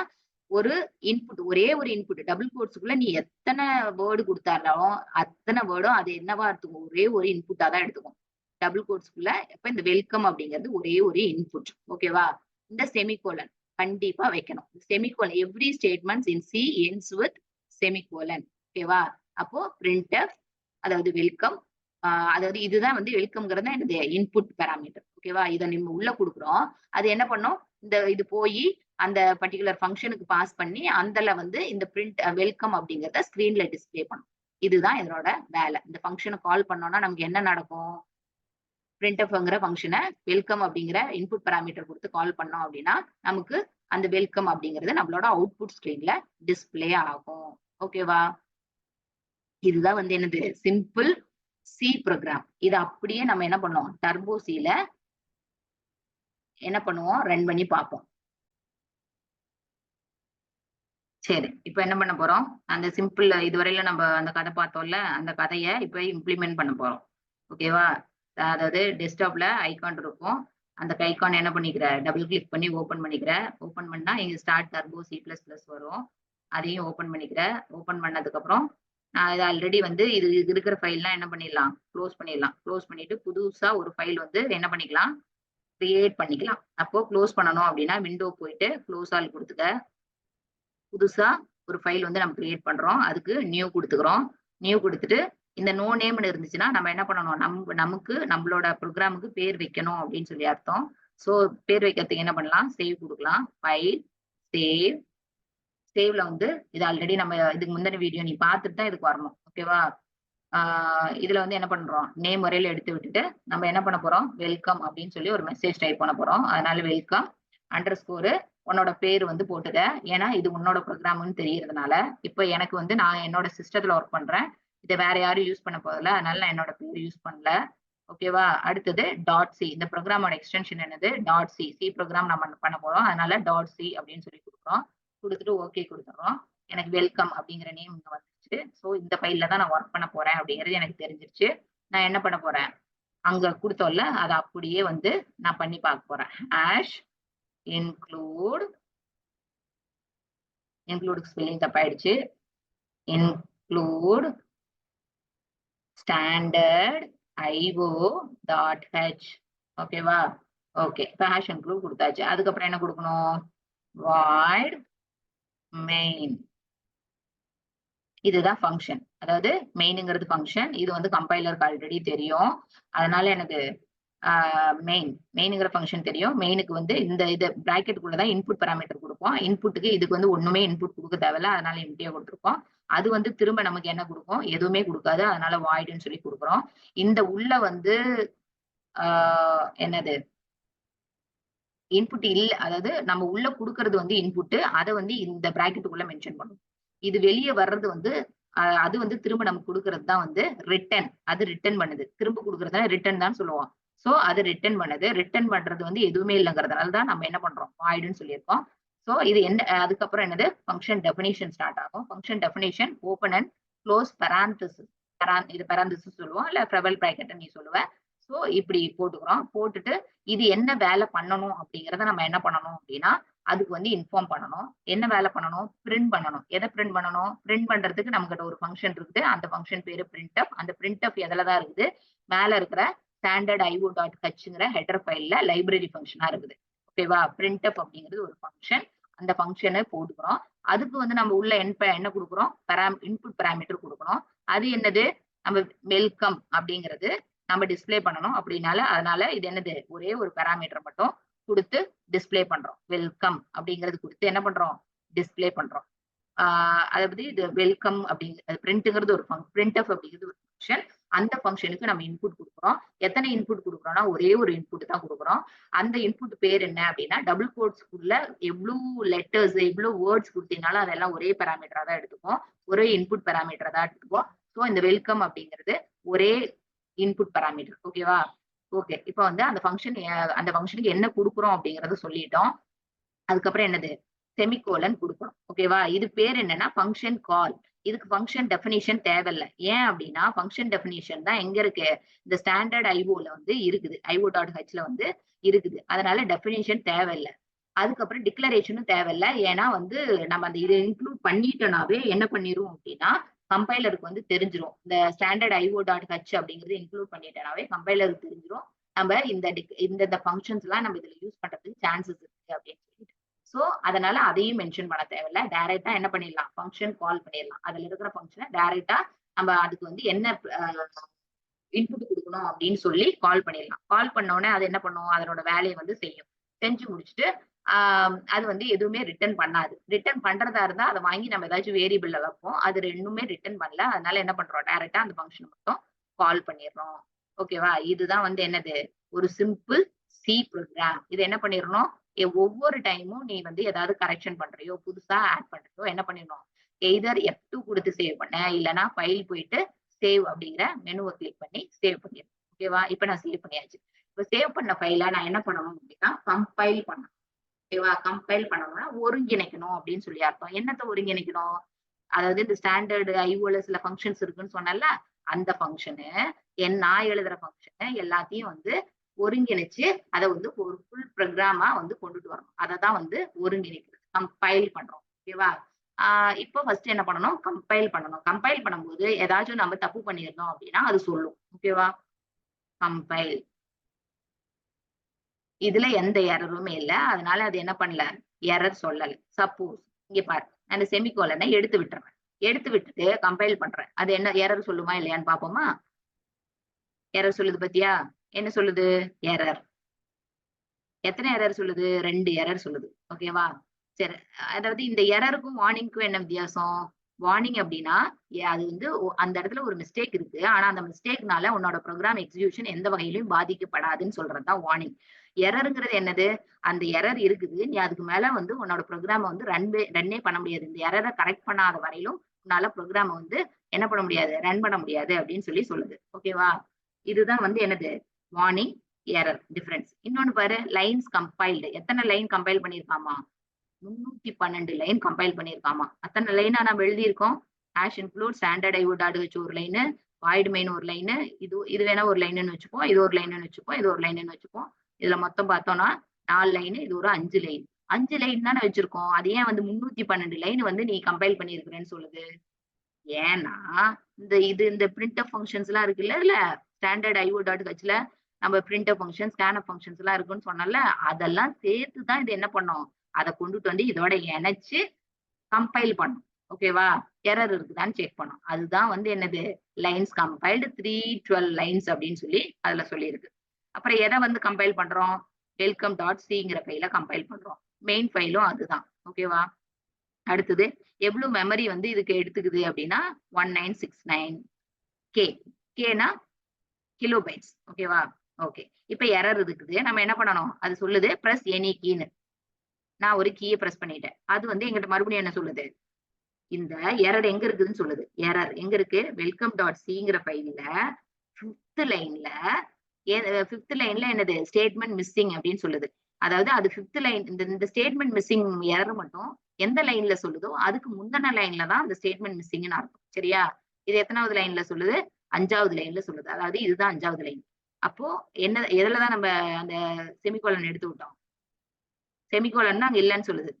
ஒரு இன்புட் ஒரே ஒரு இன்புட் டபுள் கோட்ஸ்க்குள்ள நீ எத்தன வேர்ட் குடுத்தாலும், அத்தன வேர்டும் அது என்னவா எடுத்துக்கும்? ஒரே ஒரு இன்புட்டா தான் எடுத்துக்கும். டபுள் கோட்ஸ்க்குள்ள இப்ப இந்த வெல்கம் அப்படிங்கிறது ஒரே ஒரு இன்புட். ஓகேவா? இந்த செமிகோலன் கண்டிப்பா வைக்கணும். Semicolon every statements in C ends with semicolon. ஓகேவா? அப்போ பிரிண்ட்எஃப் அதாவது வெல்கம் அதாவது இதுதான் வந்து வெல்கம்ங்கிறது என்னது இன்புட் பாராமீட்டர். ஓகேவா? இத நம்ம உள்ள குடுக்குறோம். அது என்ன பண்ணும்? இது போய் அந்த பர்டிகுலர் ஃபங்க்ஷனுக்கு பாஸ் பண்ணி அந்தல வந்து இந்த பிரிண்ட் வெல்கம் அப்படிங்கிறத ஸ்கிரீன்ல டிஸ்ப்ளே பண்ணும். இதுதான் இதனோட வேலை. இந்த ஃபங்க்ஷனை கால் பண்ணோம்னா நமக்கு என்ன நடக்கும்? printfங்கிற ஃபங்க்ஷனை வெல்கம் அப்படிங்கிற இன்புட் பாராமீட்டர் கொடுத்து கால் பண்ணோம் அப்படின்னா நமக்கு அந்த வெல்கம் அப்படிங்கிறது நம்மளோட அவுட்புட் ஸ்கிரீன்ல டிஸ்ப்ளே ஆகும். ஓகேவா? இதுதான் வந்து என்னது சிம்பிள் சி ப்ரோக்ராம். இது அப்படியே நம்ம என்ன பண்ணுவோம்? டர்போ சில என்ன பண்ணுவோம்? ரன் பண்ணி பார்ப்போம். சரி, இப்ப என்ன பண்ண போறோம்? அந்த சிம்பிள் இதுவரையில நம்ம அந்த கதை பார்த்தோம்ல, அந்த கதையை இப்ப இம்ப்ளிமெண்ட் பண்ண போறோம். ஓகேவா? அதாவது டெஸ்க்டாப்ல ஐகான் இருக்கும். அந்த ஐகான் என்ன பண்ணிக்கிற? டபுள் கிளிக் பண்ணி ஓபன் பண்ணிக்கிற. ஓபன் பண்ணா இங்க start turbo C plus plus வரும். அதையும் ஓபன் பண்ணிக்கிற. ஓபன் பண்ணதுக்கு அப்புறம் நான் இது ஆல்ரெடி வந்து இது இருக்கிற ஃபைல்லாம் என்ன பண்ணிடலாம்? க்ளோஸ் பண்ணிடலாம். க்ளோஸ் பண்ணிட்டு புதுசா ஒரு ஃபைல் வந்து என்ன பண்ணிக்கலாம்? கிரியேட் பண்ணிக்கலாம். அப்போ க்ளோஸ் பண்ணணும் அப்படின்னா விண்டோ போயிட்டு க்ளோஸ் ஆல் கொடுத்துக்க. புதுசா ஒரு ஃபைல் வந்து நம்ம கிரியேட் பண்றோம். அதுக்கு நியூ கொடுத்துக்கிறோம். நியூ கொடுத்துட்டு இந்த நோ நேம்னு இருந்துச்சுன்னா நம்ம என்ன பண்ணணும்? நமக்கு நம்மளோட ப்ரோக்ராமுக்கு பேர் வைக்கணும் அப்படின்னு சொல்லி அர்த்தம். ஸோ பேர் வைக்கிறதுக்கு என்ன பண்ணலாம்? சேவ் கொடுக்கலாம். File, save. சேவ்ல வந்து இது ஆல்ரெடி நம்ம இதுக்கு முந்தின வீடியோ நீ பார்த்துட்டு தான் இதுக்கு வரணும். ஓகேவா? இதுல வந்து என்ன பண்றோம்? நேம் வரையில எடுத்து விட்டுட்டு நம்ம என்ன பண்ண போறோம்? வெல்கம் அப்படின்னு சொல்லி ஒரு மெசேஜ் டைப் பண்ண போறோம். அதனால வெல்கம் அண்டர்ஸ்கோர் உன்னோட பேர் வந்து போட்டுக்க. ஏன்னா இது உன்னோட ப்ரோக்ராம்னு தெரியறதுனால. இப்ப எனக்கு வந்து நான் என்னோட சிஸ்டத்துல ஒர்க் பண்றேன். இதை வேற யாரும் யூஸ் பண்ண போதில்ல. அதனால நான் என்னோட பேர் யூஸ் பண்ணல. ஓகேவா? அடுத்தது டாட் சி. இந்த ப்ரோக்ராமோட எக்ஸ்டென்ஷன் என்னது? Dot C. சி ப்ரோக்ராம் நம்ம பண்ண போறோம். அதனால டாட் சி அப்படின்னு சொல்லி கொடுக்குறோம். கொடுத்துட்டு ஓகே கொடுத்துறோம். எனக்கு வெல்கம் அப்படிங்கிற நேம் இங்க வந்துருச்சு. ஸோ இந்த ஃபைல்ல தான் நான் ஒர்க் பண்ண போறேன் அப்படிங்கிறது எனக்கு தெரிஞ்சிருச்சு. நான் என்ன பண்ண போறேன்? அங்க கொடுத்தோம்ல அதை அப்படியே வந்து நான் பண்ணி பார்க்க போறேன். ஹேஷ் include ஸ்பெல்லிங் தப்பாயிடுச்சு. include standard io.h. ஓகேவா? ஓகே, இப்போ ஹேஷ் இன்க்ளூட் கொடுத்தாச்சு. அதுக்கப்புறம் என்ன கொடுக்கணும்? void main. இதுதான் ஃபங்க்ஷன். அதாவது மெயின்ங்கிறது ஃபங்க்ஷன். இது வந்து கம்பைலருக்கு ஆல்ரெடி தெரியும். அதனால எனக்கு மெயின்ங்கிற ஃபங்க்ஷன் தெரியும். மெயினுக்கு வந்து இது பிராக்கெட்டுக்குள்ளதான் இன்புட் பாராமீட்டர் கொடுப்போம். இன்புட்டுக்கு இதுக்கு வந்து ஒண்ணுமே இன்புட் கொடுக்க தேவையில்ல. அதனால எம்டியா கொடுத்துருக்கோம். அது வந்து திரும்ப நமக்கு என்ன கொடுக்கும்? எதுவுமே கொடுக்காது. அதனால வாய்டுன்னு சொல்லி கொடுக்குறோம். இந்த உள்ள வந்து என்னது இன்புட் இல்ல. அதாவது நம்ம உள்ள கொடுக்கறது வந்து இன்புட். அதை வந்து இந்த பிராக்கெட்டுக்குள்ள மென்ஷன் பண்ணும். இது வெளியே வர்றது வந்து அது வந்து திரும்ப நமக்கு கொடுக்கறது தான் வந்து ரிட்டர்ன். அது ரிட்டர்ன் பண்ணுது. திரும்ப கொடுக்கறதுனா ரிட்டர்ன் தான் சொல்லுவோம். சோ அது ரிட்டர்ன் பண்ணுது. ரிட்டர்ன் பண்றது வந்து எதுவுமே இல்லைங்கிறதுனால தான் நம்ம என்ன பண்றோம்? வாய்டுன்னு சொல்லியிருக்கோம். சோ இது என்ன அதுக்கப்புறம் என்னது? ஃபங்க்ஷன் டெஃபினிஷன் ஸ்டார்ட் ஆகும். Function definition open and close parenthesis. இது பராந்தசிஸ் சொல்லுவோம். இல்ல ட்ரிபிள் பிராக்கெட் நீ சொல்லுவ. சோ இப்படி போட்டுக்கிறோம். போட்டுட்டு இது என்ன வேலை பண்ணணும் அப்படிங்கறத நம்ம என்ன பண்ணணும் அப்படின்னா அதுக்கு வந்து இன்ஃபார்ம் பண்ணணும். என்ன வேலை பண்ணணும்? பிரிண்ட் பண்ணணும். எதை பிரிண்ட் பண்ணணும்? பிரிண்ட் பண்றதுக்கு நமக்கிட்ட ஒரு ஃபங்க்ஷன் இருக்குது. அந்த ஃபங்க்ஷன் பேரு printf. அந்த printf எதுலதான் இருக்குது? மேல இருக்கிற standard io.hங்கிற ஹெடர் ஃபைல்ல லைப்ரரி ஃபங்க்ஷனா இருக்குது. ஓகேவா? printf அப்படிங்கிறது ஒரு ஃபங்க்ஷன். அந்த ஃபங்க்ஷனை போட்டுக்கிறோம். அதுக்கு வந்து நம்ம உள்ள என்ன கொடுக்குறோம்? இன்புட் பாராமீட்டர் கொடுக்கணும். அது என்னது? நம்ம வெல்கம் அப்படிங்கிறது நம்ம டிஸ்பிளே பண்ணணும். அதனால இது என்னது? ஒரே ஒரு பாராமீட்டர் மட்டும் கொடுத்து டிஸ்பிளே பண்றோம். வெல்கம் அப்படிங்கிறது கொடுத்து என்ன பண்றோம்? டிஸ்பிளே பண்றோம். அதை பத்தி இது வெல்கம் அப்படிங்கிறது பிரிண்ட்ங்கிறது ஒரு printf அப்படிங்கிறது ஒரு ஃபங்க்ஷன். அந்த ஃபங்க்ஷனுக்கு நம்ம இன்புட் கொடுக்குறோம். எத்தனை இன்புட் கொடுக்குறோம்னா ஒரே ஒரு இன்புட் தான் கொடுக்குறோம். அந்த இன்புட் பேர் என்ன அப்படின்னா டபுள் கோட்ஸ்க்குள்ள எவ்வளவு லெட்டர்ஸ் எவ்வளவு வேர்ட்ஸ் கொடுத்தீங்கனாலும் அதெல்லாம் ஒரே பாராமீட்டரா தான் எடுத்துக்கும். ஒரே இன்புட் பாராமீட்டரா தான் எடுத்துக்கும். ஸோ இந்த வெல்கம் அப்படிங்கிறது ஒரே இன்புட் பாராமீட்டர். ஓகேவா? ஓகே, இப்போ வந்து அந்த ஃபங்க்ஷனுக்கு என்ன கொடுக்குறோம் அப்படிங்கறத சொல்லிட்டோம். அதுக்கப்புறம் என்னது? செமிகோலன் கொடுக்கணும். ஓகேவா? இது பேர் என்னன்னா ஃபங்க்ஷன் கால். இதுக்கு ஃபங்க்ஷன் டெஃபினிஷன் தேவையில்ல. ஏன் அப்படின்னா ஃபங்க்ஷன் டெஃபினிஷன் தான் எங்க இருக்கு? இந்த ஸ்டாண்டர்ட் ஐஓல வந்து இருக்குது. io.hல வந்து இருக்குது. அதனால டெஃபினிஷன் தேவையில்ல. அதுக்கப்புறம் டிக்ளரேஷனும் தேவையில்ல. ஏன்னா வந்து நம்ம அந்த இதை இன்க்ளூட் பண்ணிட்டோம்னாவே என்ன பண்ணிரும் அப்படின்னா கம்பைலருக்கு வந்து தெரிஞ்சிரும். இந்த ஸ்டாண்டர்ட் io.h அப்படிங்கிறது இன்க்ளூட் பண்ணிட்டோம்னாவே கம்பைலருக்கு தெரிஞ்சிரும். நம்ம இந்த ஃபங்க்ஷன்ஸ் எல்லாம் நம்ம இதுல யூஸ் பண்றதுக்கு சான்சஸ் இருக்கு அப்படின்னு சொல்லிட்டு. சோ அதனால அதையும் மென்ஷன் பண்ண தேவையில்ல. டைரக்டா என்ன பண்ணிடலாம்? ஃபங்க்ஷன் கால் பண்ணிடலாம். அதுல இருக்கிற ஃபங்க்ஷனை டைரக்டா நம்ம அதுக்கு வந்து என்ன இன்புட் கொடுக்கணும் அப்படின்னு சொல்லி கால் பண்ணிடலாம். கால் பண்ண உடனே அது என்ன பண்ணும்? அதனோட வேலையை வந்து செய்யும். செஞ்சு முடிச்சுட்டு அது வந்து எதுவுமே ரிட்டர்ன் பண்ணாது. ரிட்டர்ன் பண்றதா இருந்தா அத வாங்கி நம்ம ஏதாச்சும் வேரியபிள்ல வைப்போம். அது 2மே ரிட்டர்ன் பண்ணல. அதனால என்ன பண்றோம்? டைரக்ட்டா அந்த ஃபங்ஷன மட்டும் கால் பண்ணிர்றோம். ஓகேவா? இதுதான் வந்து என்னது? ஒரு சிம்பிள் சி புரோகிராம். இத என்ன பண்ணிரணும்? ஒவ்வொரு டைமும் நீ வந்து ஏதாவது கரெக்ஷன் பண்றியோ, புதுசா ஆட் பண்றியோ என்ன பண்ணிரணும்? எய்தர் F2 குடுத்து சேவ் பண்ண, இல்லன்னா ஃபைல் போயிட்டு சேவ் அப்படிங்கிற மெனுவ கிளிக் பண்ணி சேவ் பண்ணிரணும். ஓகேவா? இப்ப நான் சேவ் பண்ணியாச்சு. இப்ப சேவ் பண்ண ஃபைல நான் என்ன பண்ணணும் அப்படின்னா, கம்பைல் பண்ணணும். ஓகேவா? கம்பைல் பண்ணணும்னா ஒருங்கிணைக்கணும் அப்படின்னு சொல்லி அர்த்தம். என்னத்த ஒருங்கிணைக்கணும்? அதாவது இந்த ஸ்டாண்டர்ட் ஐஓல சில ஃபங்ஷன்ஸ் இருக்குன்னு சொன்னேன்ல, அந்த ஃபங்ஷனு, நான் எழுதுற ஃபங்ஷனு எல்லாத்தையும் வந்து ஒருங்கிணைச்சு, அத வந்து ஒரு ஃபுல் ப்ரோகிராமா வந்து கொண்டுட்டு வரணும். அததான் வந்து ஒருங்கிணைக்கிறது. கம்பைல் பண்றோம். ஓகேவா? ஆ இப்போ ஃபர்ஸ்ட் என்ன பண்ணணும்? கம்பைல் பண்ணணும். கம்பைல் பண்ணும்போது ஏதாச்சும் நம்ம தப்பு பண்ணியிருந்தோம் அப்படின்னா, அது சொல்லும். ஓகேவா? கம்பைல். இதுல எந்த எரருமே இல்ல. அதனால அது என்ன பண்ணல? எரர் சொல்லல. சப்போஸ் இங்க பாரு. நான் இந்த செமிகோலன எடுத்து விட்டுர்றேன். எடுத்து விட்டுட்டு கம்பைல் பண்றேன். அது என்ன எரர் சொல்லுமா இல்லையான்னு பார்ப்போமா? எரர் சொல்லுது பாத்தியா? என்ன சொல்லுது? எரர். எத்தன எரர் சொல்லுது? 2 எரர் சொல்லுது. ஓகேவா? சரி. அதாவது இந்த எரருக்கும் வார்னிங்க்கும் என்ன வித்தியாசம்? வார்னிங் அப்டின்னா, அது வந்து அந்த இடத்துல ஒரு மிஸ்டேக் இருக்கு. ஆனா அந்த மிஸ்டேக்னால உன்னோட ப்ரோகிராம் எக்ஸிகியூஷன் எந்த வகையிலும் பாதிக்கப்படாதுன்னு சொல்றது தான் வார்னிங். எரர்ங்கிறது என்னது? அந்த எரர் இருக்குது. நீ அதுக்கு மேல வந்து உன்னோட ப்ரோகிராம வந்து ரன்னே பண்ண முடியாது. இந்த எரர கரெக்ட் பண்ணாத வரையிலும் உன்னால ப்ரோகிராம வந்து என்ன பண்ண முடியாது? ரன் பண்ண முடியாது அப்டின்னு சொல்லி சொல்லுது. ஓகேவா? இதுதான் வந்து என்னது? Warning, error difference. இன்னொன்னு பாரு லைன்ஸ் கம்பைல்டு. எத்தன லைன் கம்பைல் பண்ணியிருக்காமா? 312 லைன் கம்பைல் பண்ணியிருக்காமா. அத்தன லைனா நம்ம எழுதியிருக்கோம். Hash include standard IO dot H ஒரு லைனு, வாய்ட் மெயின் ஒரு லைனு, இது இது வேணா ஒரு லைனுன்னு வச்சுப்போம். இது ஒரு லைனுன்னு வச்சுப்போம். இது ஒரு லைனுன்னு வச்சுப்போம். இதுல மொத்தம் பார்த்தோம்னா 4 லைனு, இது ஒரு 5 லைன். 5 லைன் தானே வச்சிருக்கோம். அது ஏன் வந்து 312 லைன் வந்து நீ கம்பைல் பண்ணியிருக்கிறேன்னு சொல்லுது? ஏன்னா, இந்த பிரிண்ட்எஃப் ஃபங்ஷன்ஸ்லாம் இருக்குல்ல இதுல, ஸ்டாண்டர்ட் ஐஓ டாட் ஹெச்ல நம்ம பிரிண்ட்எஃப் ஃபங்ஷன், ஸ்கேன்எஃப் ஃபங்ஷன்ஸ்லாம் இருக்குன்னு சொன்னேன்ல, அதெல்லாம் சேர்த்து தான் இது என்ன பண்ணும்? அத கொண்டுட்டு வந்து இதோட இணைச்சு கம்பைல் பண்ணும். ஓகேவா? எரர் இருக்குதான்னு செக் பண்ணும். அதுதான் வந்து என்னது? லைன்ஸ் கம்பைல்டு 312 லைன்ஸ் அப்படின்னு சொல்லி அதுல சொல்லியிருக்கு. அப்புறம் எத வந்து கம்பைல் பண்றோம்? வெல்கம் டாட் சிங்கிற ஃபைல கம்பைல் பண்றோம். மெயின் ஃபைலும் அதுதான். ஓகேவா? அடுத்தது எவ்ளோ மெமரி வந்து இதுக்கு எடுத்துக்குது அப்படின்னா 1969 கே. கேன்னா கிலோ பைட்ஸ். ஓகேவா? ஓகே. இப்ப எரர் இருக்குது. நம்ம என்ன பண்ணணும்? அது சொல்லுது பிரஸ் எனி கீன்னு. நான் ஒரு கீய பிரஸ் பண்ணிட்டேன். அது வந்து என்கிட்ட மறுபடியும் என்ன சொல்லுது? இந்த எரர் எங்க இருக்குதுன்னு சொல்லுது. எரர் எங்க இருக்கு? வெல்கம் டாட் சிங்கிற ஃபைல்ல 5த் லைன்ல 5த் லைன்ல என்னது? ஸ்டேட்மெண்ட் மிஸ்ஸிங் அப்படின்னு சொல்லுது. அதாவது அது 5த் லைன் இந்த ஸ்டேட்மெண்ட் மிஸ்ஸிங் எரர் மட்டும் எந்த லைன்ல சொல்லுதோ, அதுக்கு முந்தின லைன்ல தான் அந்த ஸ்டேட்மெண்ட் மிஸ்ஸிங்ன்னு அர்த்தம். சரியா? இது எத்தனாவது லைன்ல சொல்லுது? 5வது லைன்ல சொல்லுது. அதாவது இதுதான் 5வது லைன். அப்போ எதுல தான் நம்ம அந்த செமிகோலன் எடுத்து விட்டோம்? செமிகோலன் தான் அங்க இல்லன்னு சொல்லுது.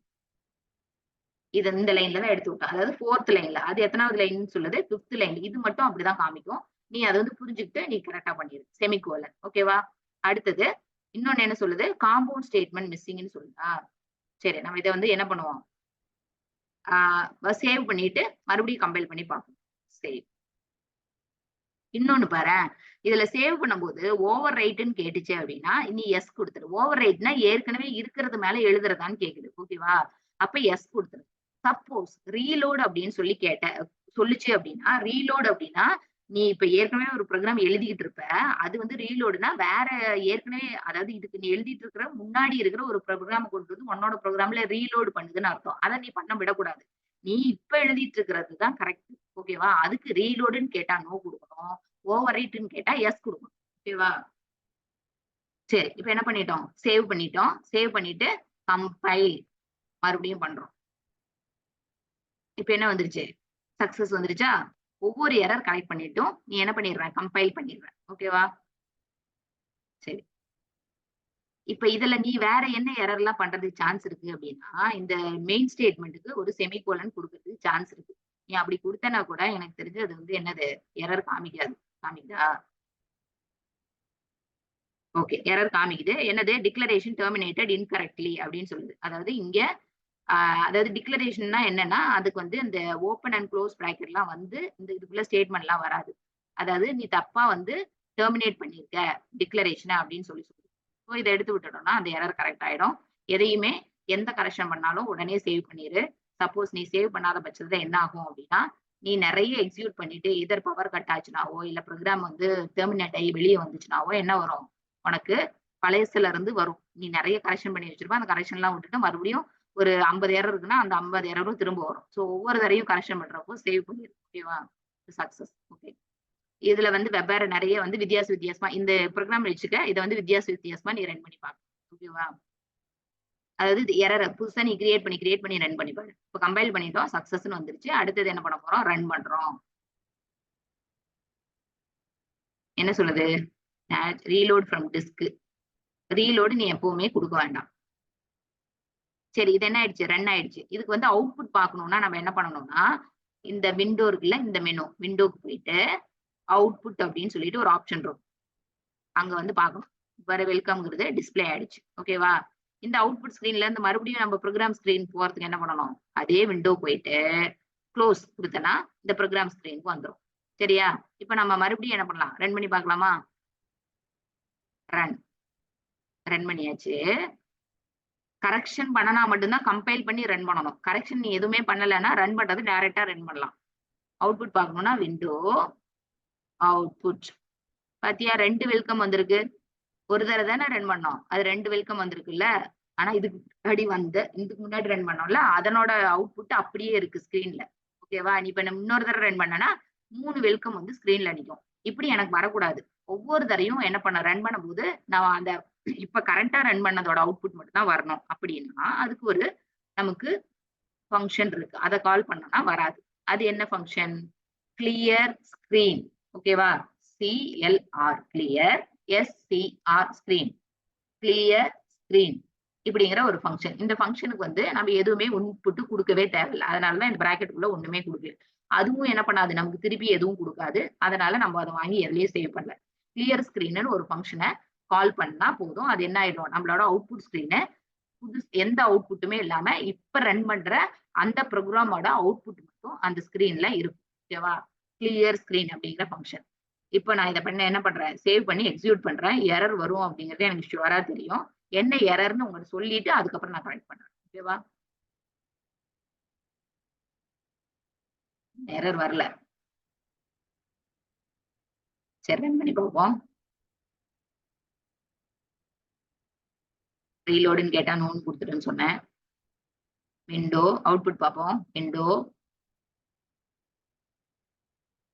இந்த லைன்ல தான் எடுத்து விட்டோம். அதாவது 4த் லைன்ல. அது எத்தனாவது லைன்னு சொல்லுது? Fifth line. இது மட்டும் அப்படிதான் காமிக்கும். நீ அத வந்து புரிஞ்சுகிட்டு நீ கரெக்ட்டா பண்ணிரு. செமிகோலன். ஓகேவா? அடுத்தது இன்னொன்னு என்ன சொல்லுது? காம்பவுண்ட் ஸ்டேட்மெண்ட் மிஸ்ஸிங்ன்னு சொல்லுதா? சரி நம்ம இத வந்து என்ன பண்ணுவோம்? சேவ் பண்ணிட்டு மறுபடியும் கம்பைல் பண்ணி பார்ப்போம். சேவ். இன்னொன்னு பாரேன். இதுல சேவ் பண்ணும்போது ஓவர் ரைட்ன்னு கேட்டுச்சு அப்படின்னா, நீ எஸ் குடுத்துரு. ஓவர் ரைட்ன்னா ஏற்கனவே இருக்கிறது மேல எழுதுறதான்னு கேக்குது. ஓகேவா? அப்ப எஸ் குடுத்துரு. சப்போஸ் ரீலோட் அப்படின்னு சொல்லி சொல்லுச்சு அப்படின்னா, ரீலோட் அப்படின்னா, நீ இப்ப ஏற்கனவே ஒரு ப்ரோகிராம் எழுதிக்கிட்டு இருப்ப. அது வந்து ரீலோடுன்னா வேற ஏற்கனவே அதாவது இதுக்கு நீ எழுதிட்டு இருக்கிற முன்னாடி இருக்கிற ஒரு ப்ரோகிராம கொண்டு வந்து உன்னோட ப்ரோகிராம்ல ரீலோட் பண்ணுதுன்னு அர்த்தம். அத நீ பண்ண விடக்கூடாது. நீ இப்ப எழுதிட்டு இருக்கிறது தான் கரெக்ட். ஓகேவா? அதுக்கு ரீலோடுன்னு கேட்டா நோ குடுக்கணும். ஓவர் ரைட்ன்னு கேட்டா எஸ் குடுக்கணும். ஓகேவா? சரி. இப்ப என்ன பண்ணிட்டோம்? சேவ் பண்ணிட்டோம். சேவ் பண்ணிட்டு கம்பைல் மறுபடியும் பண்றோம். இப்ப என்ன வந்துருச்சு? சக்சஸ் வந்துருச்சா? ஒவ்வொரு எரர் கரெக்ட் பண்ணிட்டும், நீ என்ன பண்ணிடுற? கம்பைல் பண்ணிடுற. ஓகேவா? சரி. இப்ப இதுல நீ வேற என்ன எரர்லாம் பண்றதுக்கு சான்ஸ் இருக்கு அப்டின்னா, இந்த மெயின் ஸ்டேட்மென்ட்க்கு ஒரு செமிகோலன் குடுக்கறதுக்கு சான்ஸ் இருக்கு. நீ அப்படி குடுத்தனா கூட எனக்கு தெரிஞ்சு அது வந்து என்னது? எரர் காமிக்காது. காமிக்குதா? ஓகே. எரர் காமிக்குது. என்னது? டிக்ளரேஷன் டெர்மினேட்டட் இன்கரெக்ட்லி அப்படின்னு சொல்லுது. அதாவது இங்க அ அதாவது டிக்ளரேஷன்னா என்னன்னா, அதுக்கு வந்து இந்த ஓப்பன் அண்ட் குளோஸ் பிராக்கெட்லாம் வந்து இதுக்குள்ள ஸ்டேட்மென்ட்லாம் வராது. அதாவது நீ தப்பா வந்து டெர்மினேட் பண்ணியிருக்க டிக்ளரேஷன அப்படின்னு சொல்லி சொல்லுது. ஸோ இத எடுத்து விட்டுட்டோம்னா, அந்த எரர் கரெக்ட் ஆயிடும். எதையுமே எந்த கரெக்ஷன் பண்ணாலும் உடனே சேவ் பண்ணிரு. சப்போஸ் நீ சேவ் பண்ணாத பட்சத்துல என்ன ஆகும் அப்படின்னா, நீ நிறைய எக்ஸிக்யூட் பண்ணிட்டு எதர் பவர் கட் ஆச்சுனாவோ, இல்ல ப்ரோகிராம் வந்து டெர்மினேட் ஆகி வெளிய வந்துச்சுனாவோ என்ன வரும்? உனக்கு பழையசுல இருந்து வரும். நீ நிறைய கரெக்ஷன் பண்ணி வச்சிருப்ப. அந்த கரெக்ஷன்லாம் விட்டுட்டு மறுபடியும் ஒரு 50 எரர் இருக்குன்னா, அந்த 50 எரரும் திரும்ப வரும். ஸோ ஒவ்வொரு தடவையும் கரெக்ஷன் பண்றப்போ சேவ் பண்ணிரு. ஓகேவா? சக்சஸ். ஓகே. இதுல வந்து வெவ்வேறு நிறைய வந்து வித்தியாசமா இந்த ப்ரோகிராம் வச்சுக்க. இத வந்து வித்தியாசமா நீ ரன் பண்ணி பாக்கலாம். ஓகேவா? அதாவது எரர புதுசா நீ கிரியேட் பண்ணி ரன் பண்ணி பாரு. இப்ப கம்பைல் பண்ணிட்டோம். சக்சஸ்ன்னு வந்துருச்சு. அடுத்தது என்ன பண்ண போறோம்? ரன் பண்றோம். என்ன சொல்லுது? Reload from disk. ரீலோட் நீ எப்பவுமே குடுக்க வேண்டாம். சரி இது என்ன ஆயிடுச்சு? ரன் ஆயிடுச்சு. இதுக்கு வந்து அவுட்புட் பார்க்கணும்னா நம்ம என்ன பண்ணணும்னா, இந்த விண்டோ இருக்குல்ல, இந்த மெனு. விண்டோக்கு போயிட்டு அவுட்புட் அப்படின்னு சொல்லிட்டு ஒரு ஆப்ஷன் இருக்கும். அங்க வந்து பார்க்கணும். வர வெல்கம்ங்கிறது டிஸ்ப்ளே ஆயிடுச்சு. ஓகேவா? இந்த அவுட்புட் ஸ்கிரீன்ல இருந்து மறுபடியும் நம்ம ப்ரோகிராம் ஸ்கிரீன் போறதுக்கு என்ன பண்ணணும்? அதே விண்டோ போயிட்டு க்ளோஸ் குடுத்தனா, இந்த ப்ரோகிராம் ஸ்கிரீனுக்கு வந்துரும். சரியா? இப்ப நம்ம மறுபடியும் என்ன பண்ணலாம்? ரன் பண்ணி பார்க்கலாமா? ரன். ரன் பண்ணியாச்சு. கரெக்ஷன் பண்ணுனா மட்டும் தான் கம்பைல் பண்ணி ரன் பண்ணணும். கரெக்ஷன் நீ எதுவுமே பண்ணலன்னா, ரன் பண்றது டைரக்ட்டா ரன் பண்ணலாம். அவுட்புட் பார்க்கணும்னா விண்டோ, அவுட்புட். பாத்தியா 2 வெல்கம் வந்திருக்கு. ஒரு தடவ தானே ரன் பண்ணோம். அது 2 வெல்கம் வந்திருக்குல்ல. ஆனா இதுக்கு முன்னாடி ரன் பண்ணோம்ல, அதனோட அவுட்புட் அப்படியே இருக்கு ஸ்கிரீன்ல. ஓகேவா? நீ இப்ப நம்ம இன்னொரு தடவ ரன் பண்ணனா 3 வெல்கம் வந்து ஸ்கிரீன்ல நிக்கும். இப்படி எனக்கு வரக்கூடாது. ஒவ்வொரு தடவையும் என்ன பண்ண ரன் பண்ணும்போது, நான் அந்த இப்ப கரண்ட்டா ரன் பண்ணதோட அவுட்புட் மட்டும் தான் வரணும். அப்படின்னா, அதுக்கு ஒரு நமக்கு ஃபங்ஷன் இருக்கு. அத கால் பண்ணோம்னா வராது. அது என்ன ஃபங்ஷன்? Clear screen. ஓகேவா? CLR clear, SCR screen. Clear screen இப்படிங்கிற ஒரு ஃபங்ஷன். இந்த ஃபங்ஷனுக்கு வந்து நம்ம எதுவுமே இன்புட் குடுக்கவே தேவையில்ல. அதனால தான் இந்த பிராக்கெட்டுக்குள்ள ஒண்ணுமே குடுக்கல. அதுவும் என்ன பண்ணாது? நமக்கு திருப்பி எதுவும் குடுக்காது. அதனால நம்ம அத வாங்கி எதுலயும் சேவ் பண்ணல. கிளியர் ஸ்கிரீன்னு ஒரு ஃபங்ஷன கால் பண்ணா போதும். அது என்ன ஆயிடும்? நம்மளோட அவுட்புட் ஸ்கிரீன எந்த அவுட்புட்டுமே இல்லாம இப்ப ரன் பண்ற அந்த ப்ரோகிராமோட அவுட்புட் மட்டும் அந்த ஸ்கிரீன்ல இருக்கும். ஓகேவா? கிளியர் ஸ்கிரீன் அப்படிங்கிற ஃபங்ஷன். இப்ப நான் இத என்ன பண்றேன்? சேவ் பண்ணி எக்ஸிக்யூட் பண்றேன். எரர் வரும் அப்படிங்கிறது எனக்கு ஷூரா தெரியும். என்ன எரர்ன்னு உங்களுக்கு சொல்லிட்டு அதுக்கப்புறம் நான் கரெக்ட் பண்றேன். ஓகேவா? எரர் வரல. சரி ரன் பண்ணி பார்ப்போம். ரீலோடுன்னு கேட்டா நோன்னு குடுத்துருன்னு சொன்னேன். விண்டோ அவுட்புட் பார்ப்போம். விண்டோ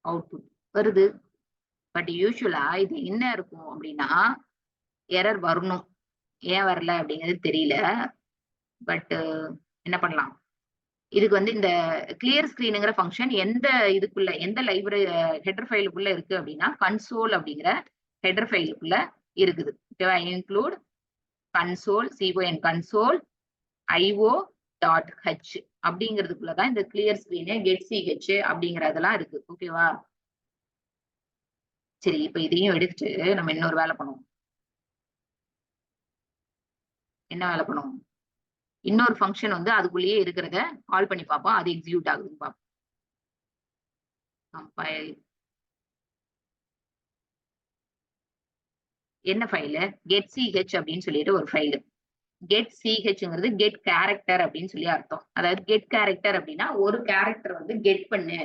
அவுட்புட் வருது. பட் யூசுவலா இது என்ன இருக்கும் அப்படின்னா, எரர் வரணும். ஏன் வரல அப்படிங்கிறது தெரியல. பட் என்ன பண்ணலாம்? இதுக்கு வந்து இந்த கிளியர் ஸ்கிரீன்ங்கிற ஃபங்ஷன் எந்த லைப்ரரி ஹெடர் ஃபைலுக்குள்ள இருக்கு அப்படின்னா, கன்சோல் அப்படிங்கிற ஹெடர் ஃபைலுக்குள்ள இருக்குது. ஓகேவா? Include console console IO dot H அப்படிங்கிறதுக்குள்ள தான் இந்த கிளியர் ஸ்கிரீனு, கெட் சிஹெச் அப்படிங்கிறதெல்லாம் இருக்கு. ஓகேவா? சரி இப்ப இதையும் எடுத்துட்டு நம்ம இன்னொரு வேலை பண்ணுவோம். என்ன வேலை பண்ணுவோம்? இன்னொரு ஃபங்ஷன் வந்து அதுக்குள்ளேயே இருக்கிறத கால் பண்ணி பார்ப்போம். அது எக்ஸிக்யூட் ஆகுதுன்னு பார்ப்போம். கம்பைல் என்ன ஃபைலு? கெட் சிஹெச் அப்படின்னு சொல்லிட்டு ஒரு ஃபைலு. கெட் சிஹெச்ங்கிறது கெட் கேரக்டர் அப்படின்னு சொல்லி அர்த்தம். அதாவது கெட் கேரக்டர் அப்படின்னா ஒரு கேரக்டர் வந்து கெட் பண்ணு.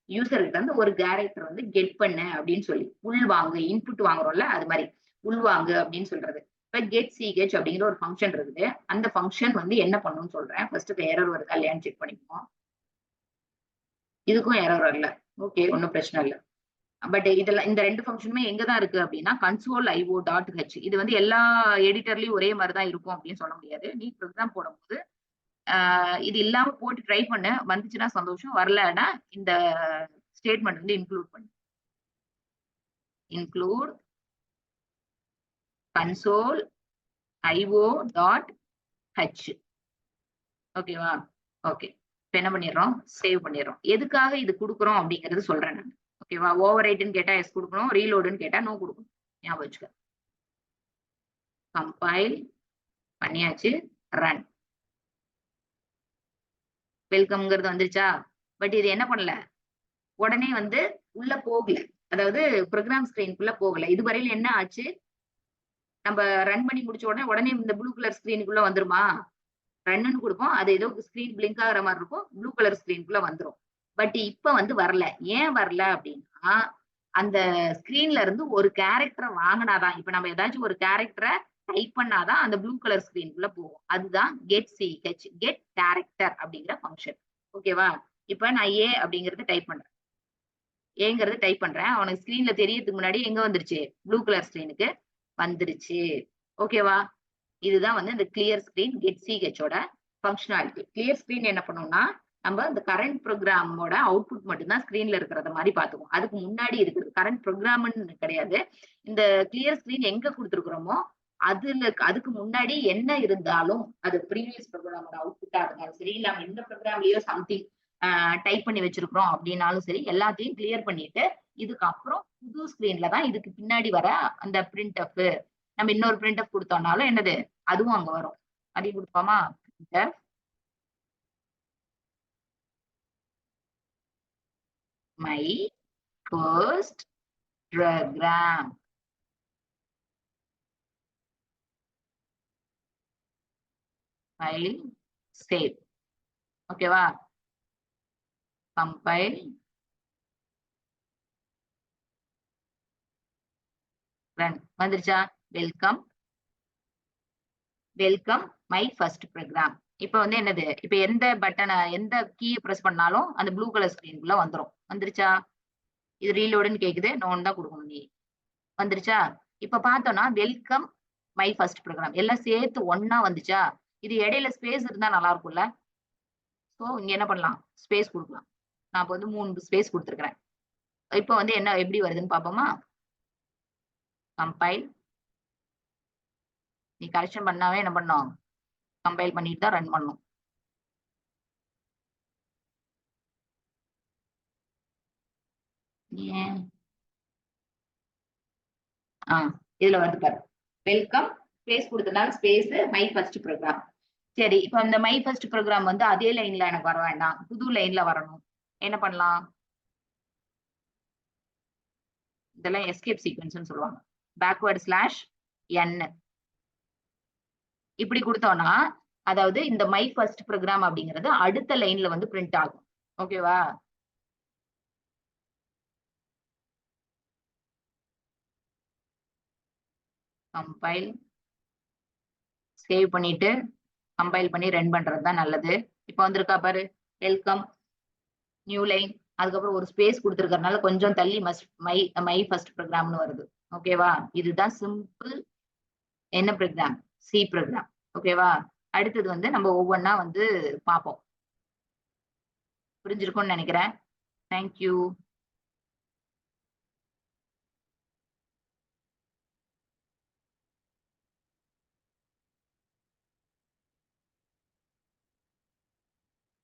யூசர்கிட்ட இருந்து ஒரு கேரக்டர் வந்து கெட் பண்ணு அப்படின்னு சொல்லி உள்வாங்கு இன்புட் வாங்குறோம்ல அது மாதிரி உள்வாங்கு அப்படின்னு சொல்றது. இப்ப கெட் சிஹெச் அப்படிங்கிற ஒரு ஃபங்ஷன் இருக்குது. அந்த ஃபங்ஷன் வந்து என்ன பண்ணும்னு சொல்றேன். ஃபர்ஸ்ட் எரர் வருதா இல்லையான்னு செக் பண்ணிக்குவோம். இதுக்கும் எரர் வரல. ஓகே ஒன்னும் பிரச்சனை இல்ல. பட் இதெல்லாம் இந்த 2 ஃபங்ஷனுமே எங்க தான் இருக்கு அப்படின்னா, கன்சோல் ஐஓ டாட் ஹெச். இது வந்து எல்லா எடிட்டர்லயும் ஒரே மாரி தான் இருக்கும் அப்படின்னு சொல்ல முடியாது. நீ ப்ரோகிராம் போடும்போது, இது இல்லாம போட்டு ட்ரை பண்ணு. வந்துச்சுன்னா சந்தோஷம். வரலன்னா இந்த ஸ்டேட்மெண்ட் வந்து இன்க்ளூட் பண்ணு. Include console IO dot H. ஓகேவா? ஓகே. இப்ப என்ன பண்ணிடுறோம்? சேவ் பண்ணிடுறோம். எதுக்காக இது குடுக்குறோம் அப்படிங்கிறது சொல்றேன் நான். ஓகேவா? ஓவர் ரைட்ன்னு கேட்டா எஸ் குடுக்கணும். ரீலோடுன்னு கேட்டா நோ குடுக்கணும். ஞாபகம் வச்சுக்க. கம்பைல் பண்ணியாச்சு. ரன். வெல்கம்ங்கிறது வந்துருச்சா? பட் இது என்ன பண்ணல? உடனே வந்து உள்ள போகல. அதாவது ப்ரோகிராம் ஸ்கிரீன்க்குள்ள போகல. இதுவரையிலும் என்ன ஆச்சு? நம்ம ரன் பண்ணி முடிச்ச உடனே இந்த ப்ளூ கலர் ஸ்கிரீனுக்குள்ள வந்துருமா? ரன்னு கொடுப்போம். அது ஏதோ ஸ்கிரீன் பிளிங்க் ஆகிற மாதிரி இருக்கும். ப்ளூ கலர் ஸ்கிரீனுக்குள்ள வந்துரும். பட் இப்ப வந்து வரல. ஏன் வரல அப்படின்னா, அந்த ஸ்கிரீன்ல இருந்து ஒரு கேரக்டரை வாங்கினாதான், இப்ப நம்ம ஏதாச்சும் ஒரு கேரக்டரை டைப் பண்ணாதான் அந்த ப்ளூ கலர் ஸ்கிரீனுக்குள்ள போகும். அதுதான் கெட் சிஹெச், கெட் கேரக்டர் அப்படிங்கிற ஃபங்க்ஷன். ஓகேவா? இப்ப நான் ஏ அப்படிங்கறது டைப் பண்றேன். ஏங்கிறது டைப் பண்றேன். அவனுக்கு ஸ்கிரீன்ல தெரியறதுக்கு முன்னாடி எங்க வந்துருச்சு? ப்ளூ கலர் ஸ்கிரீனுக்கு வந்துருச்சு. ஓகேவா? இதுதான் வந்து இந்த கிளியர் ஸ்கிரீன் கெட் சிஹெச்சோட ஃபங்க்ஷனாலிட்டி. கிளியர் ஸ்கிரீன் என்ன பண்ணும்னா, நம்ம இந்த கரண்ட் ப்ரோகிராமோட அவுட்புட் மட்டும் தான் ஸ்கிரீன்ல இருக்கிறத மாதிரி பாத்துக்கும். அதுக்கு முன்னாடி இருக்குது கரண்ட் ப்ரோகிராம்னு கிடையாது. இந்த கிளியர் ஸ்கிரீன் எங்க கொடுத்துருக்கிறோமோ அதுக்கு முன்னாடி என்ன இருந்தாலும், அது ப்ரீவியஸ் ப்ரோகிராமோட அவுட்புட்டா இருந்தாலும் சரி, இல்ல எந்த ப்ரோகிராம்லயோ சம்திங் டைப் பண்ணி வச்சிருக்கிறோம் அப்படின்னாலும் சரி, எல்லாத்தையும் கிளியர் பண்ணிட்டு இதுக்கப்புறம் புது ஸ்கிரீன்ல தான் இதுக்கு பின்னாடி வர அந்த பிரிண்ட் நம்ம இன்னொரு பிரிண்ட் கொடுத்தோம்னாலும் என்னது அதுவும் அங்க வரும். அதையும் கொடுப்போமா? My first program. File save. ஓகேவா? Compile run. வந்துருச்சா? Welcome welcome my first program. இப்ப வந்து என்னது? இப்ப எந்த பட்டனை எந்த கீயை பிரஸ் பண்ணாலும் அந்த ப்ளூ கலர் ஸ்கிரீனுக்குள்ள வந்துரும். வந்துருச்சா? இது ரீலோடுன்னு கேக்குது. நோன் தான் கொடுக்கணும் நீ. வந்துருச்சா? இப்ப பார்த்தோம்னா வெல்கம் மை ஃபர்ஸ்ட் ப்ரோகிராம் எல்லாம் சேர்த்து ஒன்னா வந்துச்சா? இது இடையில ஸ்பேஸ் இருந்தா நல்லா இருக்கும்ல. சோ இங்க என்ன பண்ணலாம்? ஸ்பேஸ் கொடுக்கலாம். நான் இப்ப வந்து 3 ஸ்பேஸ் கொடுத்துருக்கிறேன். இப்ப வந்து என்ன எப்படி வருதுன்னு பாப்போமா? கம்பைல். நீ கரெக்ஷன் பண்ணாவே என்ன பண்ணும்? கம்பைல் பண்ணிட்டு தான் ரன் பண்ணும். ஏன்? இதுல வந்து பாரு. வெல்கம் ஸ்பேஸ் கொடுத்தனால ஸ்பேஸ் மை ஃபர்ஸ்ட் ப்ரோகிராம். சரி, இப்ப இந்த மை ஃபர்ஸ்ட் ப்ரோகிராம் வந்து அதே லைன்ல எனக்கு வர வேண்டாம். புது லைன்ல வரணும். என்ன பண்ணலாம்? இதெல்லாம் எஸ்கேப் சீக்வென்ஸ்னு சொல்லுவாங்க. பேக்வர்ட் ஸ்லாஷ் என் இப்படி கொடுத்தோம்னா, அதாவது இந்த மை ஃபர்ஸ்ட் ப்ரோகிராம் அப்படிங்கிறது அடுத்த லைன்ல வந்து பிரிண்ட் ஆகும். ஓகேவா? கம்பைல் சேவ் பண்ணிட்டு கம்பைல் பண்ணி ரன் பண்றது தான் நல்லது. இப்ப வந்திருக்கா பாரு. Welcome new line. அதுக்கப்புறம் ஒரு ஸ்பேஸ் கொடுத்துருக்கறனால கொஞ்சம் தள்ளி மை மை ஃபர்ஸ்ட் ப்ரோகிராம்னு வருது. ஓகேவா? இதுதான் சிம்பிள் என்ன ப்ரோகிராம்? C program. ஓகேவா? அடுத்தது வந்து நம்ம ஒவ்வொன்னா வந்து பார்ப்போம். புரிஞ்சிருக்கும்னு நினைக்கிறேன். தேங்க்யூ.